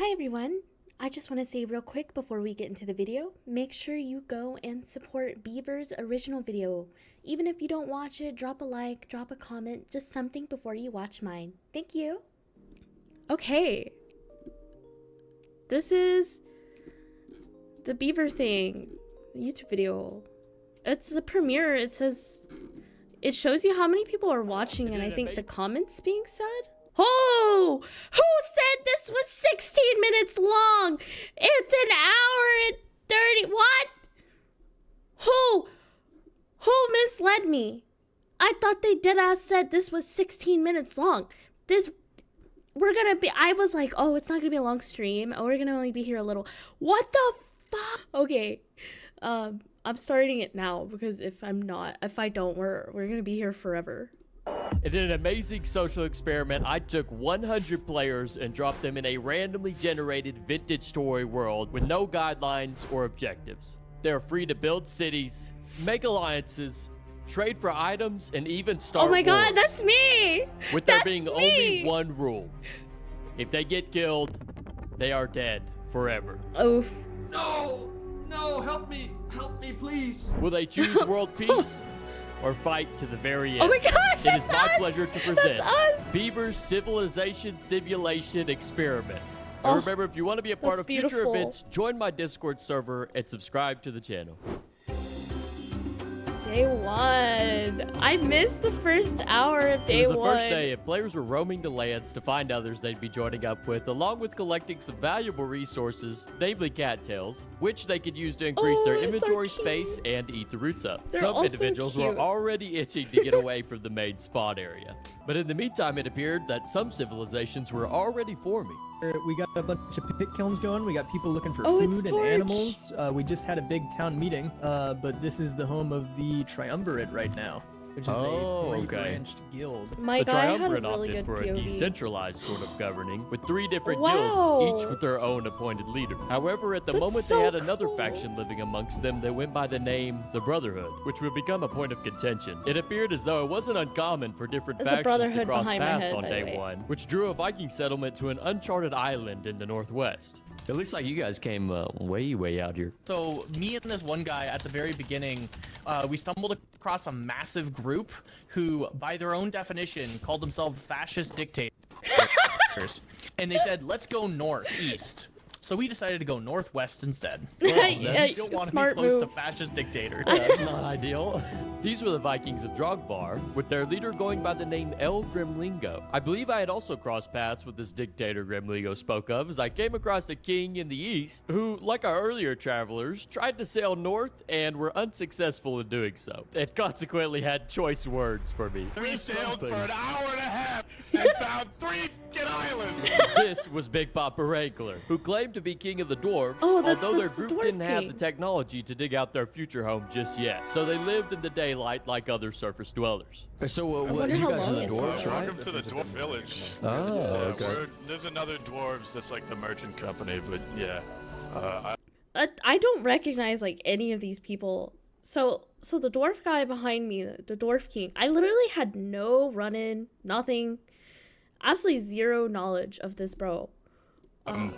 Hi everyone, I just want to say real quick before we get into the video, make sure you go and support Beevr's original video. Even if you don't watch it, drop a like, drop a comment, just something before you watch mine. Thank you. Okay. This is the Beevr thing, YouTube video. It's a premiere. It shows you how many people are watching and I think the comments being said. Oh, who said this was 16 minutes long? It's an hour and 30. What? Who misled me? I thought they deadass said this was 16 minutes long. I was like, oh, it's not gonna be a long stream. Oh, we're gonna only be here a little. What the fuck? Okay, I'm starting it now because if I don't, we're gonna be here forever. In an amazing social experiment, I took 100 players and dropped them in a randomly generated vintage story world with no guidelines or objectives. They're free to build cities, make alliances, trade for items, and even start Oh my god, wars, that's me! with there being only one rule. If they get killed, they are dead forever. Oof. No, help me, please. Will they choose world peace or fight to the very end? Oh my gosh, It is my pleasure to present us. Beevr's Civilization Simulation Experiment. Oh, And remember, if you want to be a part that's of future beautiful. events, join my Discord server and subscribe to the channel. Day one. I missed the first hour of day It was the one. first day, and players were roaming the lands to find others they'd be joining up with, along with collecting some valuable resources, namely cattails, which they could use to increase their Oh, it's our inventory king. space and eat the roots up. They're Some all so individuals cute. were already itching to get away from the main spawn area. But in the meantime, it appeared that some civilizations were already forming. We got a bunch of pit kilns going. We got people looking for Oh, it's food and Torch. animals. We just had a big town meeting, but this is the home of the Triumvirate right now, which is Oh, a okay. three-branched guild. My The guy had a Triumvirate really opted good for a POV. decentralized sort of governing, with 3 different Wow. guilds, each with their own appointed leader. However, at the That's moment so they had another cool. faction living amongst them that went by the name the Brotherhood, which would become a point of contention. It appeared as though it wasn't uncommon for different There's a factions to Brotherhood cross behind my paths head, on by the day way. 1, which drew a Viking settlement to an uncharted island in the northwest. It looks like you guys came way out here. So me and this one guy at the very beginning, we stumbled across a massive group who, by their own definition, called themselves fascist dictators. And they said, let's go northeast. So we decided to go northwest instead. Yeah, You don't want to be smart close move. to fascist dictators. That's not ideal. These were the Vikings of Drogvar, with their leader going by the name El Grimlingo. I believe I had also crossed paths with this dictator Grimlingo spoke of, as I came across a king in the east who, like our earlier travelers, tried to sail north and were unsuccessful in doing so, and consequently had choice words for me. We sailed for an hour and a half and found 3 islands. This was Big Papa Wrangler, who claimed to be king of the dwarves, Oh, that's although their the group dwarf didn't have king. the technology to dig out their future home just yet. So they lived in the daylight like other surface dwellers. So wonder you how guys are long the it dwarves, took. right? Welcome to the dwarf village. Oh, okay. There's another dwarves that's like the merchant company, but yeah. I don't recognize like any of these people. So the dwarf guy behind me, the dwarf king, I literally had no run-in, nothing, absolutely zero knowledge of this bro. I'm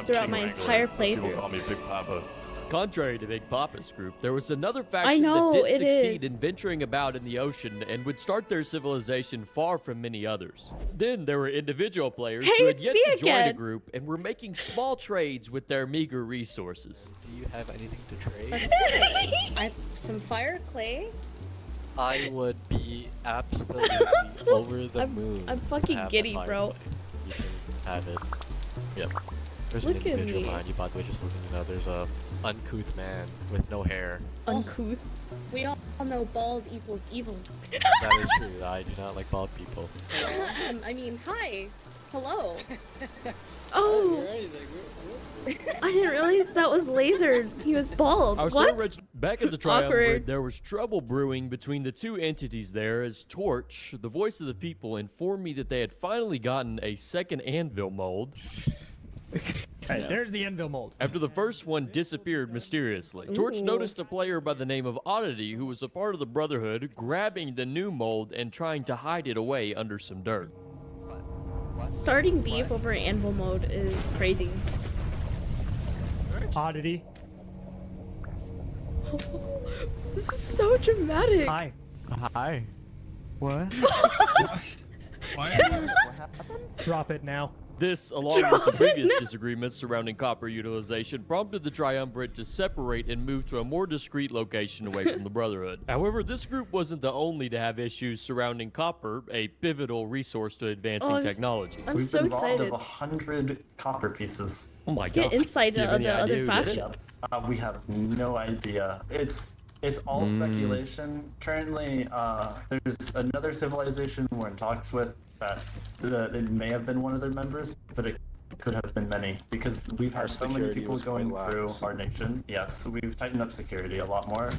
Throughout King my Wrangler, entire but people playthrough. call me Big Papa. Contrary to Big Papa's group, there was another faction know, that did it succeed is. in venturing about in the ocean and would start their civilization far from many others. Then there were individual players Hey, who had it's yet me to join a again. group and were making small trades with their meager resources. Do you have anything to trade? Some fire clay. I would be absolutely over the moon. I'm to fucking have giddy, the fire bro. play. You can have it. Yep. There's Look an at individual me. behind you, by the way, just looking at that. There's a uncouth man with no hair. Uncouth. We all know bald equals evil. That is true. I do not like bald people. I mean, hi. Hello. Oh. I didn't realize that was lasered. He was bald. Our What? back at the Awkward. Triumvirate, there was trouble brewing between the two entities there as Torch, the voice of the people, informed me that they had finally gotten a second anvil mold Hey, there's the anvil mold. after the first one disappeared mysteriously. Torch Ooh. noticed a player by the name of Oddity, who was a part of the Brotherhood, grabbing the new mold and trying to hide it away under some dirt. Starting beef over anvil mode is crazy. Oddity. This is so dramatic. Hi. Hi. What? Drop it now. This, along with some previous disagreements surrounding copper utilization, prompted the Triumvirate to separate and move to a more discreet location away from the Brotherhood. However, this group wasn't the only to have issues surrounding copper, a pivotal resource to advancing technology. I'm We've so been robbed excited. of 100 copper pieces. Oh my Get god. insight Do you have of the any idea other who did it? factions. We have no idea. It's all speculation. Currently, there's another civilization we're in talks with that it may have been one of their members, but it could have been many because we've had so many people going through our nation. Yes, we've tightened up security a lot more.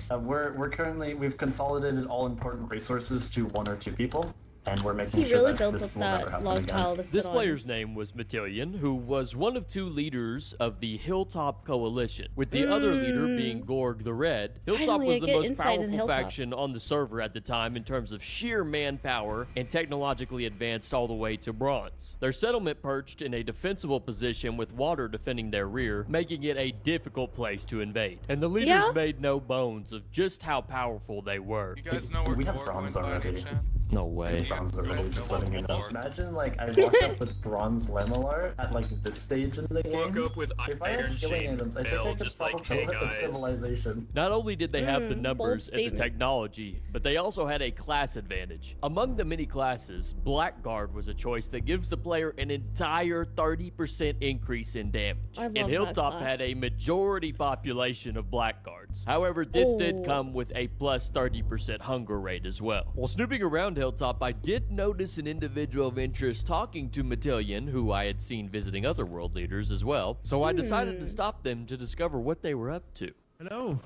We've consolidated all important resources to 1 or 2 people. And we're making He sure really that built this up will never that happen log again. pile to sit This on. player's name was Matillion, who was one of 2 leaders of the Hilltop Coalition, with the other leader being Gorg the Red. Hilltop Finally, I was the get most insight in powerful Hilltop. faction on the server at the time in terms of sheer manpower and technologically advanced all the way to bronze. Their settlement perched in a defensible position with water defending their rear, making it a difficult place to invade. And the leaders Yeah? made no bones of just how powerful they were. You guys know where We have Gorg bronze went by any already. chance? No way. Bronze already, No, just no letting you know. more. Imagine like I walk up with bronze Lemelar at like this stage in the game. Walk up with If I had iron killing chain items, I think bell, I could just like, probably hey kill a guys. civilization. Not only did they have the bold numbers and the statement. technology, but they also had a class advantage. Among the many classes, Blackguard was a choice that gives the player an entire 30% increase in damage. I love And that Hilltop class. had a majority population of Blackguards. However, this Oh. did come with a plus 30% hunger rate as well. While snooping around Hilltop, I did notice an individual of interest talking to Matillion, who I had seen visiting other world leaders as well, so I decided to stop them to discover what they were up to. Hello.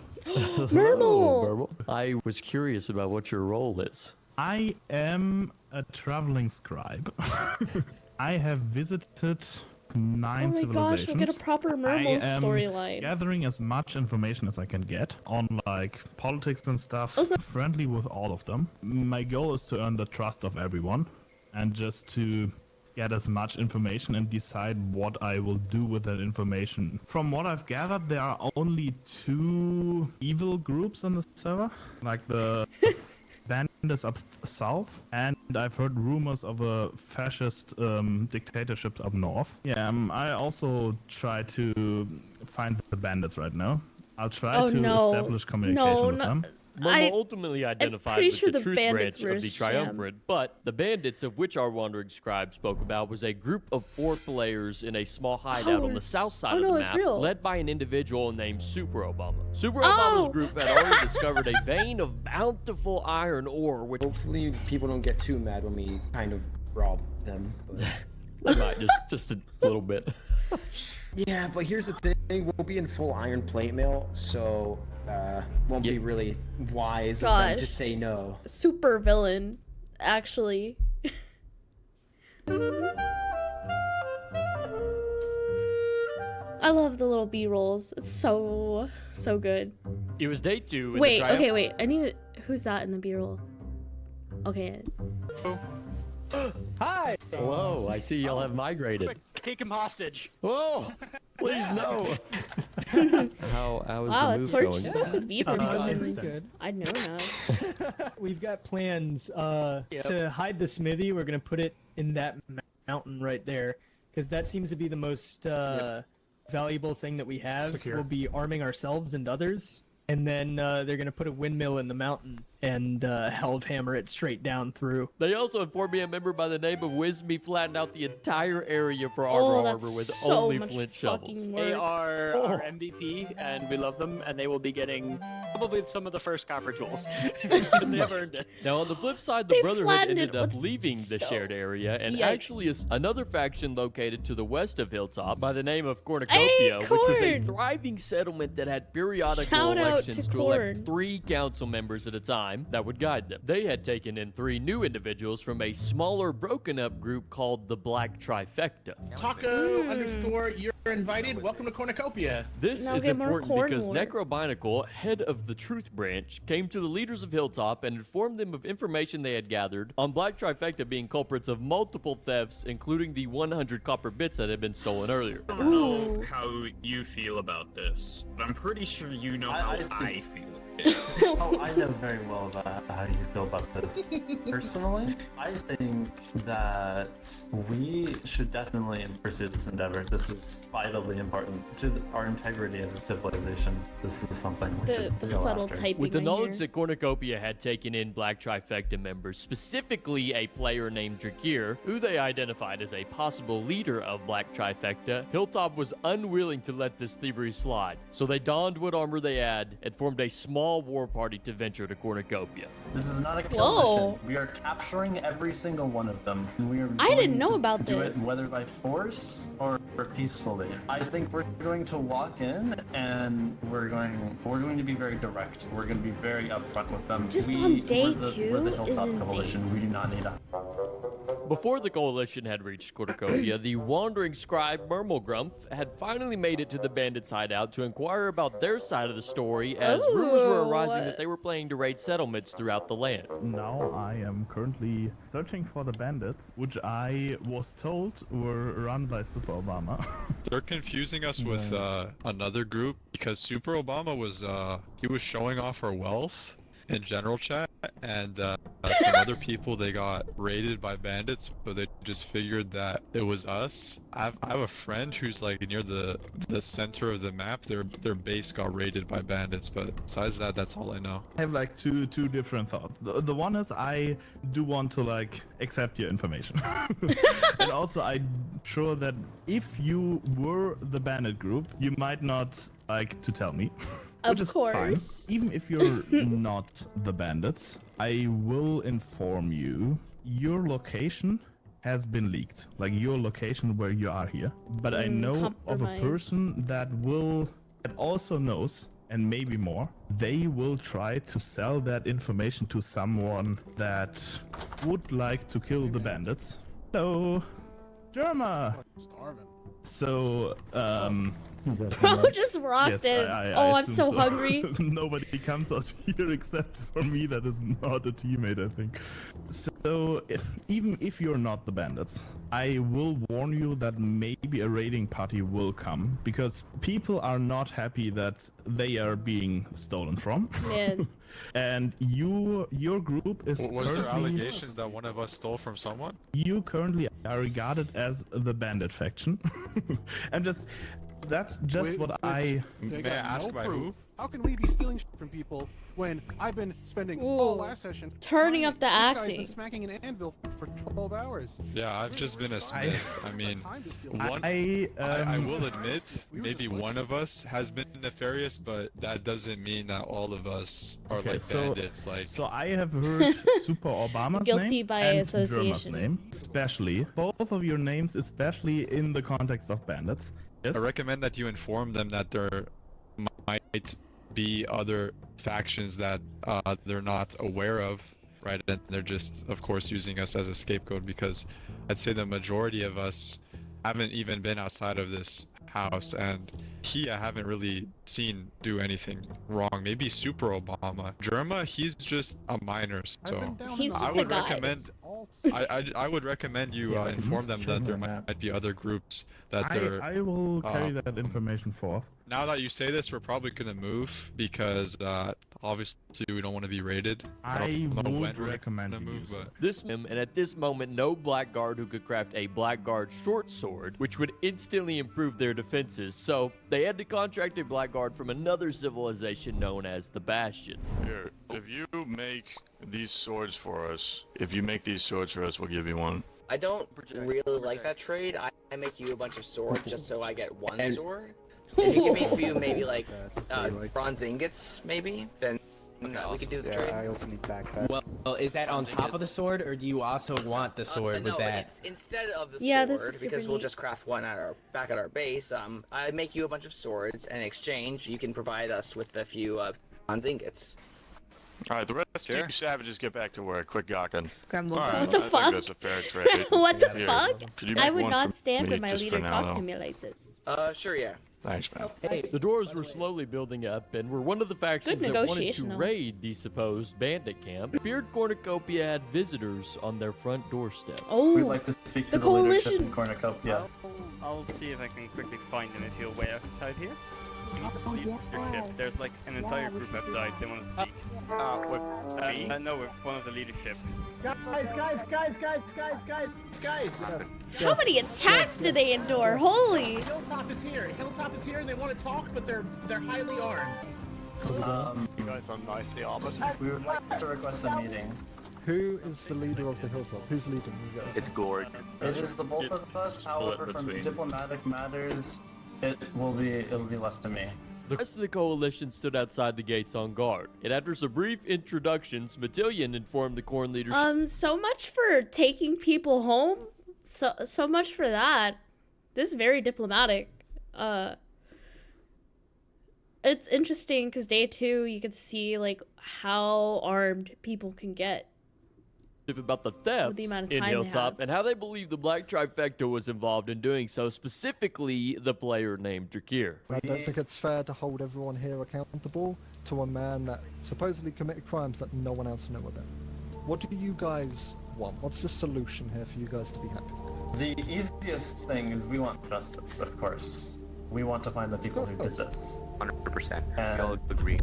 Mermal! I was curious about what your role is. I am a traveling scribe. I have visited 9 Oh my gosh, civilizations. we'll get a proper I Mermal am storyline. gathering as much information as I can get on like politics and stuff. Also- Friendly with all of them. My goal is to earn the trust of everyone and just to get as much information and decide what I will do with that information. From what I've gathered, there are only 2 evil groups on the server, like the bandits up south, and I've heard rumors of a fascist dictatorship up north. Yeah, I also try to find the bandits right now. I'll try Oh, to no. establish communication with them. Momo ultimately identified pretty with sure the the truth bandits branch were of the a sham. Triumvirate, but the bandits of which our wandering scribe spoke about was a group of 4 players in a small hideout on the south side of the it's map, real. led by an individual named Super Obama. Super Oh! Obama's group had already discovered a vein of bountiful iron ore, which Hopefully people don't get too mad when we kind of rob them. But... they might just a little bit. yeah, but here's the thing: we'll be in full iron plate mail, so won't be really wise of them to Gosh. say no. Super villain, actually. I love the little B-rolls. It's so good. It was day 2. Wait, okay, wait. I need who's that in the B-roll? Okay. Hi. Whoa, I see y'all have migrated. Take him hostage. Whoa, please no. How is Wow, the a move torch going? spoke with Beevr. It's good. I'd know that. We've got plans to hide the smithy. We're gonna put it in that mountain right there because that seems to be the most valuable thing that we have. Secure. We'll be arming ourselves and others, and then they're gonna put a windmill in the mountain and hammer it straight down through. They also informed me a member by the name of Wisme flattened out the entire area for Armor that's Harbor with so only much flint fucking shovels. They work. are our MVP, and we love them, and they will be getting probably some of the first copper jewels. They have earned it. Now, on the flip side, the They Brotherhood flattened ended it up with leaving the stone. shared area and Yikes. actually is another faction located to the west of Hilltop by the name of Cornicopia, which was a Corn! thriving settlement that had periodical Shout out elections to to elect Corn. 3 council members at a time time that would guide them. They had taken in 3 new individuals from a smaller broken up group called the Black Trifecta. Taco _ you're invited. Welcome to Cornicopia. This Now is get more important corn because war. Necrobinacle, head of the Truth Branch, came to the leaders of Hilltop and informed them of information they had gathered on Black Trifecta being culprits of multiple thefts, including the 100 copper bits that had been stolen earlier. I don't know how you feel about this, but I'm pretty sure you know how I feel. Oh, I know very well about how you feel about this. Personally, I think that we should definitely pursue this endeavor. This is vitally important to our integrity as a civilization. This is something we should The go subtle after. typing With the right knowledge here. that Cornicopia had taken in Black Trifecta members, specifically a player named Drakir, who they identified as a possible leader of Black Trifecta, Hilltop was unwilling to let this thievery slide. So they donned what armor they had and formed a small war party to venture to Cornicopia. This is not a kill Whoa. mission. We are capturing every single one of them. And we are I didn't going know to about do this. it whether by force or peacefully. I think we're going to walk in and we're going to be very direct. We're going to be very upfront with them. Just on day we're the 2 Hilltop is Coalition. insane. We do not need a Before the coalition had reached Cornicopia, the wandering scribe Murmulgrump had finally made it to the bandits' hideout to inquire about their side of the story, as rumors were arising that they were planning to raid settlements throughout the land. Now I am currently searching for the bandits, which I was told were run by Super Obama. They're confusing us with another group because Super Obama was he was showing off our wealth in general chat, and some other people, they got raided by bandits, so they just figured that it was us. I have a friend who's like near the center of the map. Their base got raided by bandits, but besides that, that's all I know. I have like two different thoughts. The one is I do want to like accept your information, and also I'm sure that if you were the bandit group, you might not like to tell me. Which is fine. Even if you're not the bandits, I will inform you your location has been leaked. Like your location where you are here. But I know of a person that also knows, and maybe more, they will try to sell that information to someone that would like to kill the bandits. Hello, Germa! Starving. So, Bro just rocked it. Oh, I'm assume so hungry. Nobody comes out here except for me. That is not a teammate, I think. So, even if you're not the bandits, I will warn you that maybe a raiding party will come, because people are not happy that they are being stolen from. Man. And your group is Was there currently... allegations that one of us stole from someone? You currently are regarded as the bandit faction. And that's just what I... May I ask by who? How can we be stealing shit from people when I've been spending all last session turning up the this guy's acting. been smacking an anvil for 12 hours. Yeah, I've just been a smith. I mean, I will admit, maybe one of us has been nefarious, but that doesn't mean that all of us are Okay, like bandits. Like, so I have heard Super Obama's Guilty name by and association. Germa's name, especially both of your names, especially in the context of bandits. Yes? I recommend that you inform them that there might be other factions that they're not aware of, right? And they're just, of course, using us as a scapegoat, because I'd say the majority of us haven't even been outside of this house, and I haven't really seen do anything wrong. Maybe Super Obama. Germa, he's just a minor, so He's just I would a guide. recommend I would recommend you inform them that there might be other groups that they're... I will carry that information forth. Now that you say this, we're probably gonna move, because obviously we don't want to be raided. I don't know when would we're recommend gonna you move, do but And at this moment, no Blackguard who could craft a Blackguard short sword, which would instantly improve their defenses, so they had to contract a Blackguard from another civilization known as the Bastion. Here, if you make these swords for us, we'll give you one. I don't really like that trade. I make you a bunch of swords just so I get one sword. If you give me a few, maybe like bronze ingots, maybe, then we could do the trade. I also need backpack. Well, is that on top of the sword, or do you also want the sword with that? It's instead of the Yeah, this sword, is super because we'll neat. just craft one back at our base. I make you a bunch of swords, and in exchange, you can provide us with a few bronze ingots. Alright, the rest of you savages get back to work. Quit gawking. Grumble. Alright, What the I fuck? think that's a fair trade. What the Here, fuck? could you I make would one not for stand me for my just leader for now, talking though? to me like this. Sure, yeah. Thanks, man. The doors were slowly building up and were one of the factions that wanted to negotiation, though. raid the supposed bandit camp. It appeared Cornicopia had visitors on their front doorstep. Oh, We'd like to speak to the the leadership coalition. in Cornicopia. I'll see if I can quickly find them if you'll wait outside here. Leadership. There's like an entire group outside. They want to speak. No, with one of the leadership. Guys! How many attacks did they endure? Holy! Hilltop is here. Hilltop is here, and they want to talk, but they're highly armed. You guys are nicely armored. We would like to request a meeting. Who is the leader of the Hilltop? Who's leading you guys? It's Gord. It is the both of us. However, from diplomatic matters, it'll be left to me. The rest of the coalition stood outside the gates on guard, and after some brief introductions, Matillion informed the Corn leadership. So much for taking people home. So much for that. This is very diplomatic. It's interesting because day 2 you could see like how armed people can get. About the thefts the amount of in time they Hilltop have. and how they believe the Black Trifecta was involved in doing so, specifically the player named Drakir. I don't think it's fair to hold everyone here accountable to a man that supposedly committed crimes that no one else knew about. What do you guys want? What's the solution here for you guys to be happy? The easiest thing is we want justice, of course. We want to find the people who did this. 100%. We all agree.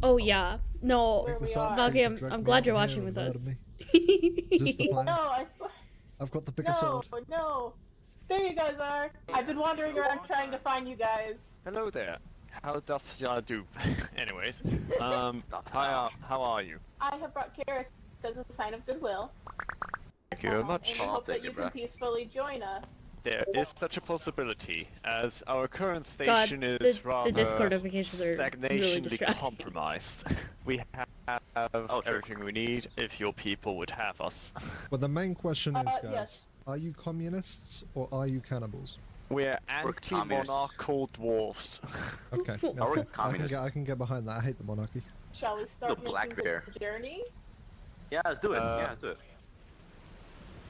Oh yeah. No. Okay, I'm Drag glad me you're out watching here with and us. murder me. Is this the plan? No, I swear. I've got the bigger sword. No. There you guys are. I've been wandering around trying to find you guys. Hello there. How doth ya do? Anyways, how are you? I have brought carrots as a sign of goodwill. Thank you very much. And we hope that you can peacefully join us. There is such a possibility, as our current God, station is rather the Discord notifications are really stagnationally distracting. compromised. We have everything we need if your people would have us. But the main question is, guys, yes. are you communists or are you cannibals? We're anti-monarchical dwarves. Okay, okay. I can get behind that. I hate the monarchy. Shall we start making the journey? Yeah, let's do it.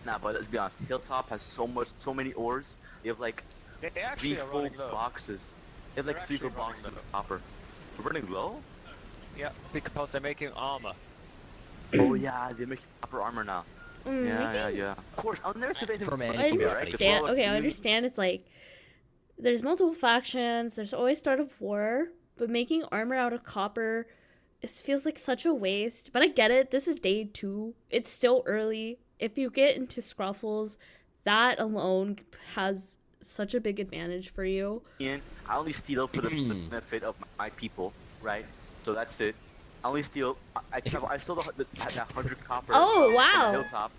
Nah, but let's be honest. Hilltop has so many ores. They have like 3 full boxes. They have like 3 full boxes of copper. We're running low. Yeah, because they're making armor. Oh yeah, they're making copper armor now. Yeah. Of course, I'll never say anything I understand. Okay, I understand. It's like there's multiple factions. There's always start of war, but making armor out of copper, it feels like such a waste. But I get it. This is day 2. It's still early. If you get into scruffles, that alone has such a big advantage for you. And I only steal for the benefit of my people, right? So that's it. I only steal. I stole that 100 copper. Oh wow! From Hilltop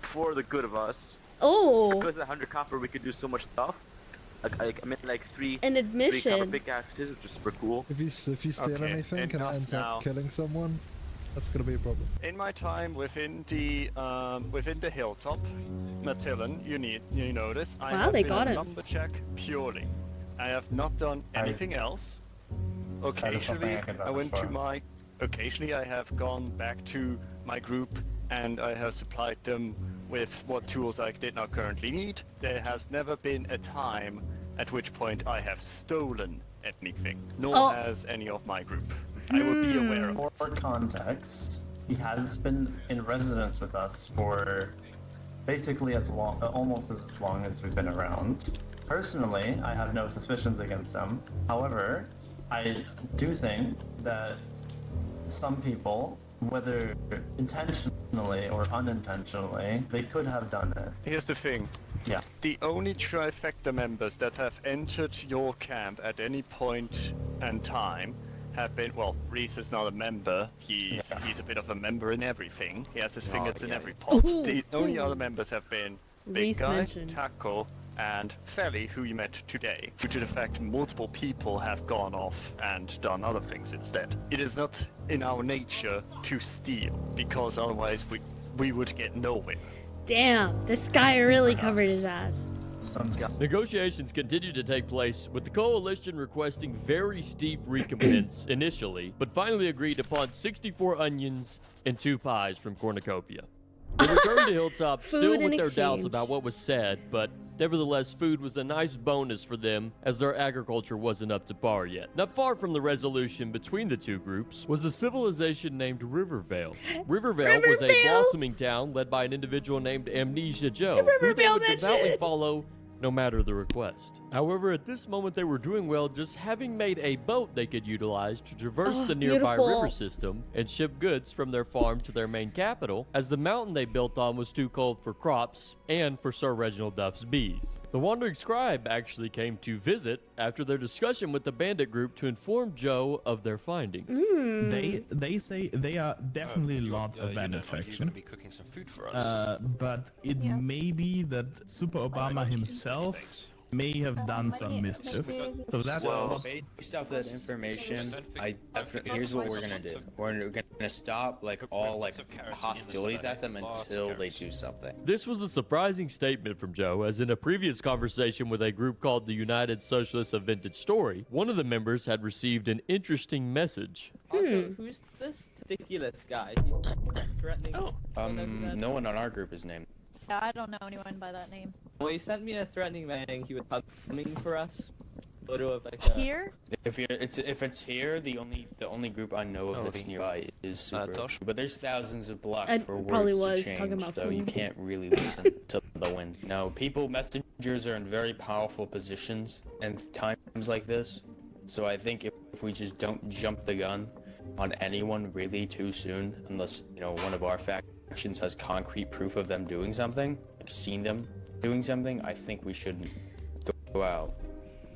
for the good of us. Oh. Because of the 100 copper, we could do so much stuff. I mean, like 3 An admission. 3 copper pickaxes, which is super cool. If you steal anything and it ends up killing someone, that's gonna be a problem. In my time within the Hilltop, Matillion, you notice I have been a lumberjack purely. I have not done anything else. Occasionally, Occasionally, I have gone back to my group and I have supplied them with what tools I did not currently need. There has never been a time at which point I have stolen anything, nor has any of my group. I would be aware of it. For context, he has been in residence with us for basically almost as long as we've been around. Personally, I have no suspicions against him. However, I do think that some people, whether intentionally or unintentionally, they could have done it. Here's the thing. Yeah. The only Trifecta members that have entered your camp at any point and time have been, well, Reese is not a member. He's a bit of a member in everything. He has his fingers in every pot. The only other members have been Big Guy, Taco, and Felly, who you met today, due to the fact multiple people have gone off and done other things instead. It is not in our nature to steal, because otherwise we would get nowhere. Damn, this guy really covered his ass. Negotiations continued to take place, with the coalition requesting very steep recompense initially, but finally agreed upon 64 onions and 2 pies from Cornicopia. They returned to Hilltop still with their doubts about what was said, but nevertheless food was a nice bonus for them as their agriculture wasn't up to par yet. Not far from the resolution between the two groups was a civilization named Rivervil. Rivervil was a blossoming town led by an individual named Amnesia Joe, who they would devoutly follow no matter the request. However, at this moment they were doing well, just having made a boat they could utilize to traverse the nearby river system and ship goods from their farm to their main capital, as the mountain they built on was too cold for crops and for Sir Reginald Duff's bees. The wandering scribe actually came to visit after their discussion with the bandit group to inform Joe of their findings. They say they are definitely not a bandit faction. Be cooking some food for us. But it may be that Super Obama himself may have done some mischief. So that's based off that information, here's what we're gonna do. We're gonna stop all hostilities at them until they do something. This was a surprising statement from Joe, as in a previous conversation with a group called the United Socialists of Vintage Story, one of the members had received an interesting message. Also, who's this ridiculous guy? He's threatening. No one on our group is named. Yeah, I don't know anyone by that name. Well, he sent me a threatening man. He would come coming for us. Photo of here. If it's here, the only group I know of that's nearby is Super. But there's thousands of blocks for words to change, so you can't really listen to the wind. No, messengers are in very powerful positions in times like this. So I think if we just don't jump the gun on anyone really too soon, unless one of our factions has concrete proof of them doing something, seen them doing something, I think we should go out,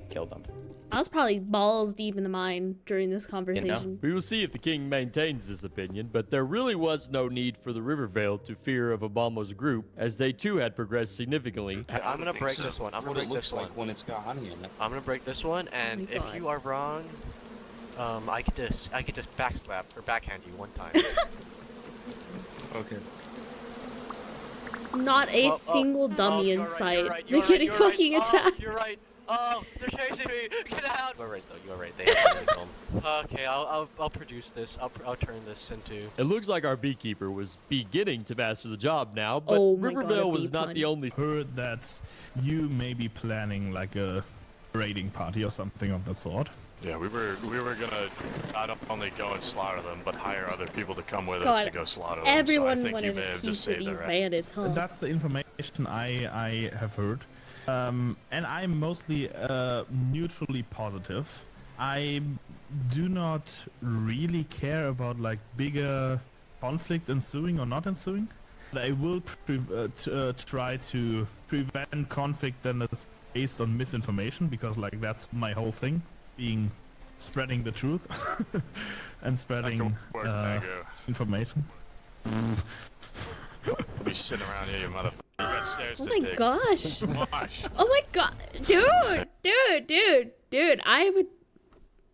kill them. I was probably balls deep in the mine during this conversation. We will see if the king maintains this opinion, but there really was no need for the Rivervale to fear of Obama's group, as they too had progressed significantly. I'm gonna break this one. I'm gonna break this one. When it's gone, I'm gonna break this one, and if you are wrong, I get to backslap or backhand you one time. Okay. Not a single dummy in sight. They're getting fucking attacked. You're right. Oh, they're chasing me. Get out. You are right, though. You are right. They have to film. Okay, I'll produce this. I'll turn this into. It looks like our beekeeper was beginning to master the job now, but Rivervale was not the only. Heard that you may be planning like a raiding party or something of that sort. Yeah, we were gonna not only go and slaughter them, but hire other people to come with us to go slaughter them. Everyone so I think wanted you may a have piece just of saved these their bandits, huh? That's the information I have heard. And I'm mostly neutrally positive. I do not really care about like bigger conflict ensuing or not ensuing. But I will try to prevent conflict that is based on misinformation, because like that's my whole thing, spreading the truth and spreading information. You'll be sitting around here, you motherfucker. Oh my gosh. Oh my god. Dude. I have a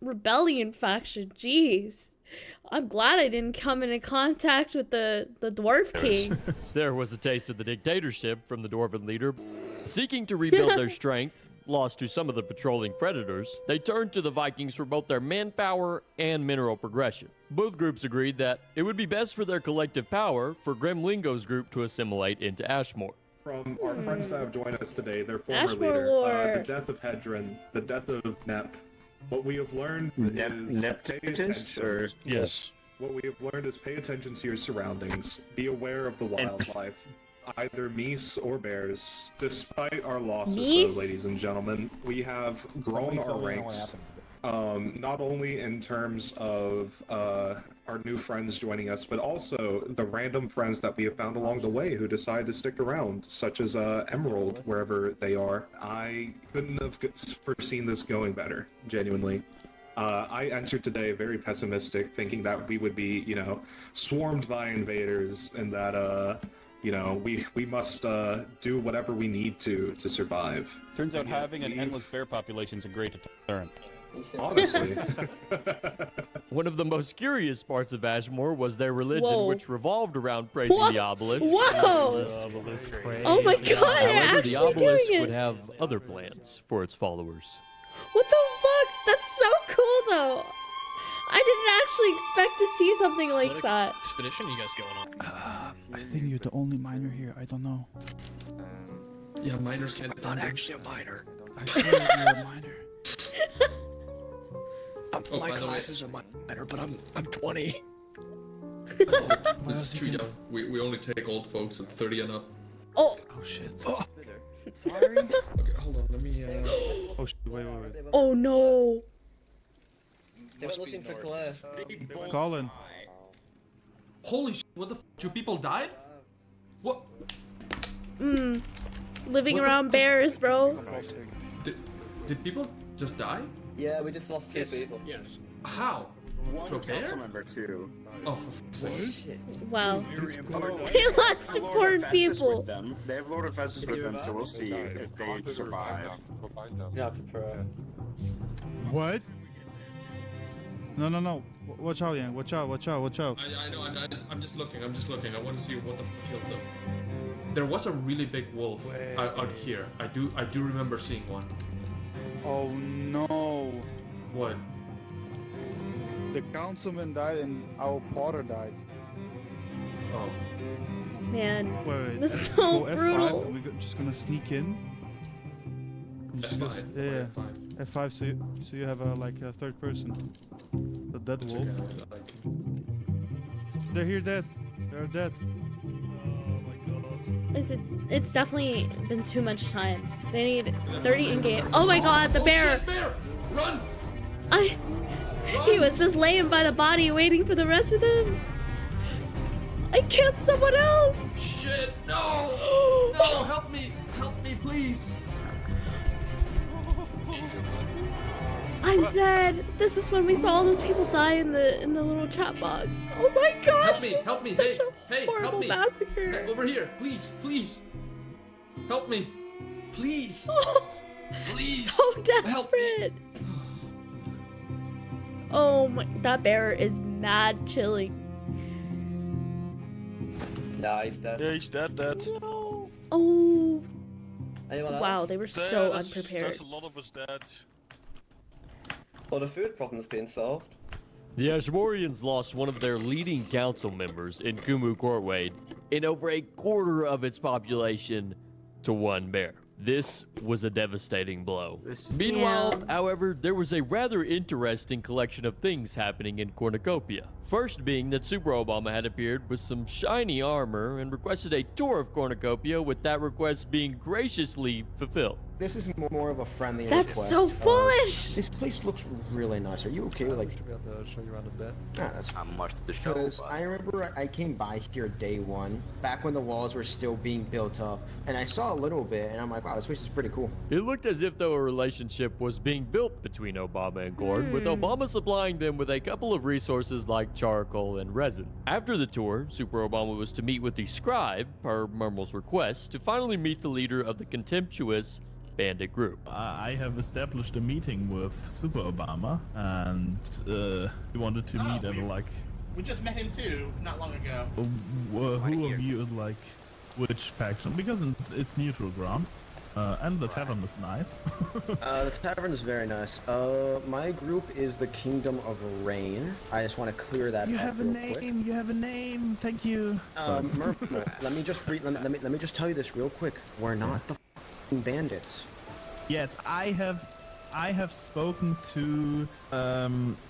rebellion faction. Jeez. I'm glad I didn't come into contact with the Dwarf King. There was a taste of the dictatorship from the Dwarven leader. Seeking to rebuild their strength, lost to some of the patrolling predators, they turned to the Vikings for both their manpower and mineral progression. Both groups agreed that it would be best for their collective power for Gremlingo's group to assimilate into Ashmore. From our friends that have joined us today, their former Ashmore leader, Lord. the death of Hedron, the death of Nep. What we have learned Neptitist, or yes. What we have learned is pay attention to your surroundings. Be aware of the wildlife, either meese or bears. Despite our losses, though, ladies and gentlemen, we have grown our ranks. Not only in terms of our new friends joining us, but also the random friends that we have found along the way who decide to stick around, such as Emerald, wherever they are. I couldn't have foreseen this going better, genuinely. I entered today very pessimistic, thinking that we would be, swarmed by invaders, and that, we must do whatever we need to survive. Turns out having an endless bear population is a great deterrent. Honestly. One of the most curious parts of Ashmore was their religion, Whoa. which revolved around praising the obelisk. Whoa! Oh my god, they're However, the actually obelisk doing would it! have other plans for its followers. What the fuck? That's so cool though! I didn't actually expect to see something like that. Expedition you guys going on? I think you're the only miner here. I don't know. Yeah, miners can't. I'm not actually a miner. I think you're a miner. My class is a miner, but I'm 20. This is too young. We only take old folks at 30 and up. Oh. Oh shit. Sorry. Okay, hold on. Let me. Oh shit! Wait. Oh no. They were looking for Claire. Colin. Holy shit! What the? Two people died? What? Living What the around bears, bro. Did people just die? Yeah, we just lost two people. Yes. How? To a bear? Member too. Oh, for fuck's sake. Wow. They lost important people. They have Lord of Festus with them, so we'll see if they survive. Yeah, it's a pro. What? No. Watch out, Yang. Watch out. I know. I'm just looking. I want to see what the fuck killed them. There was a really big wolf out here. I do remember seeing one. Oh no. What? The councilman died and our porter died. Oh. Man, Wait. that's so Go F5. brutal. We're just gonna sneak in. F5. Yeah. F5. So you have a third person. The dead wolf. They're here dead. They're dead. It's definitely been too much time. They need 30 in game. Oh my god, the bear! Shit, bear! Run! He was just laying by the body waiting for the rest of them. I killed someone else! Shit! No! No! Help me! Help me, please! I'm dead. This is when we saw all those people die in the little chat box. Oh my gosh! Help me! This is such a Hey, horrible help me! massacre. Hey, over here, please! Help me! Please! Please! So desperate. Oh my! That bear is mad chilling. Nah, he's dead. Yeah, he's dead. Oh. Anyone else? Wow, they were so unprepared. There's a lot of us dead. Well, the food problem's being solved. The Ashmorians lost one of their leading council members in Kumu Courtwade and over a quarter of its population to one bear. This was a devastating blow. Meanwhile, however, there was a rather interesting collection of things happening in Cornicopia. First being that Super Obama had appeared with some shiny armor and requested a tour of Cornicopia, with that request being graciously fulfilled. This is more of a friendly That's request. so foolish! This place looks really nice. Are you okay with Should be able to show you around a bit. Yeah, that's not much to show. Because I remember I came by here day one, back when the walls were still being built up, and I saw a little bit, and I'm like, wow, this place is pretty cool. It looked as if though a relationship was being built between Obama and Gord, with Obama supplying them with a couple of resources like charcoal and resin. After the tour, Super Obama was to meet with the scribe, per Mermel's request, to finally meet the leader of the contemptuous bandit group. I have established a meeting with Super Obama, and he wanted to meet at We just met him too, not long ago. who of you is which faction? Because it's neutral ground. And the tavern is nice. The tavern is very nice. My group is the Kingdom of Rain. I just want to clear that You up have a real name. quick. You have a name. Thank you. Merkel, let me just tell you this real quick. We're not the f***ing bandits. Yes, I have spoken to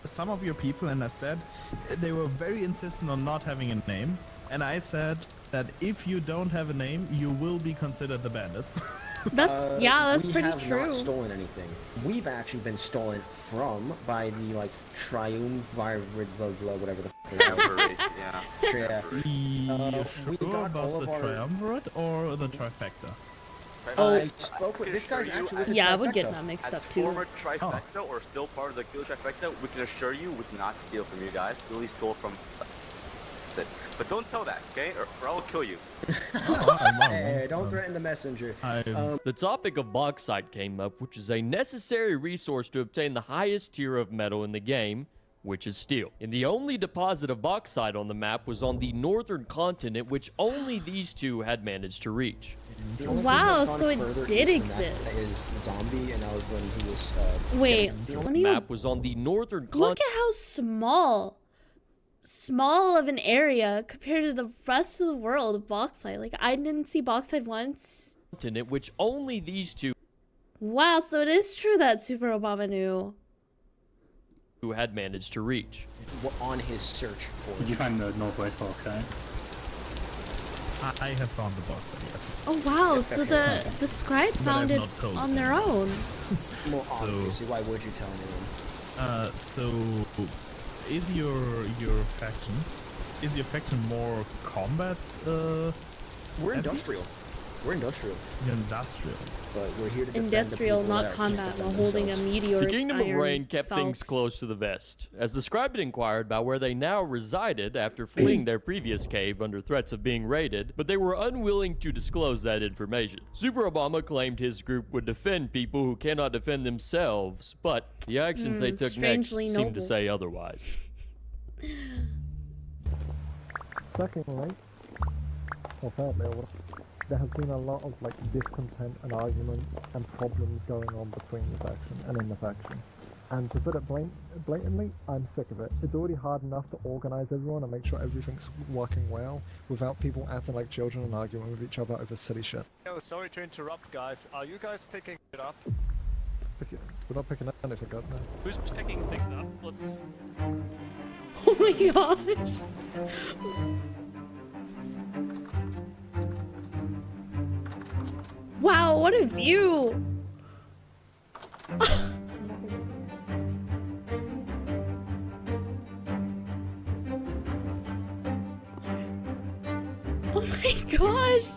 some of your people, and I said they were very insistent on not having a name. And I said that if you don't have a name, you will be considered the bandits. That's pretty we have true. not stolen anything. We've actually been stolen from by the triumvirate, whatever the f*** Yeah. we got about all of the our... triumvirate or the trifecta? I spoke with this guy's actually with the Yeah, I would get trifecta. that mixed As up too. former trifecta or still part of the killer trifecta, we can assure you we did not steal from you guys. We only stole from... That's it. But don't tell that, okay? Or I'll kill you. Hey, don't threaten the messenger. The topic of bauxite came up, which is a necessary resource to obtain the highest tier of metal in the game, which is steel. And the only deposit of bauxite on the map was on the northern continent, which only these two had managed to reach. Wow, so it did exist. That is zombie, and that was when he was. Wait, The map was on the northern continent. Look at how small of an area compared to the rest of the world of bauxite. Like, I didn't see bauxite once. Continent, which only these two. Wow, so it is true that Super Obama knew. Who had managed to reach. On his search for. Did you find the northwest bauxite? I have found the bauxite, yes. Oh wow, so the scribe found it on their own. Well, So- obviously, why would you tell anyone? So is your faction more combat? We're industrial. We're industrial. Industrial. But we're here to defend Industrial, the people not that combat, can't while defend holding a themselves. meteor. The Kingdom of iron Rain kept things phelps. close to the vest, as the scribe had inquired about where they now resided after fleeing their previous cave under threats of being raided, but they were unwilling to disclose that information. Super Obama claimed his group would defend people who cannot defend themselves, but the actions they took next strangely seemed noble. to say otherwise. Secondly, or thirdly, there has been a lot of like discontent and arguments and problems going on between the faction and in the faction. And to put it blatantly, I'm sick of it. It's already hard enough to organize everyone and make sure everything's working well without people acting like children and arguing with each other over silly shit. Yo, sorry to interrupt, guys. Are you guys picking it up? We're not picking anything up now. Who's picking things up? Let's. Oh my gosh. Wow, what a view! Oh my gosh!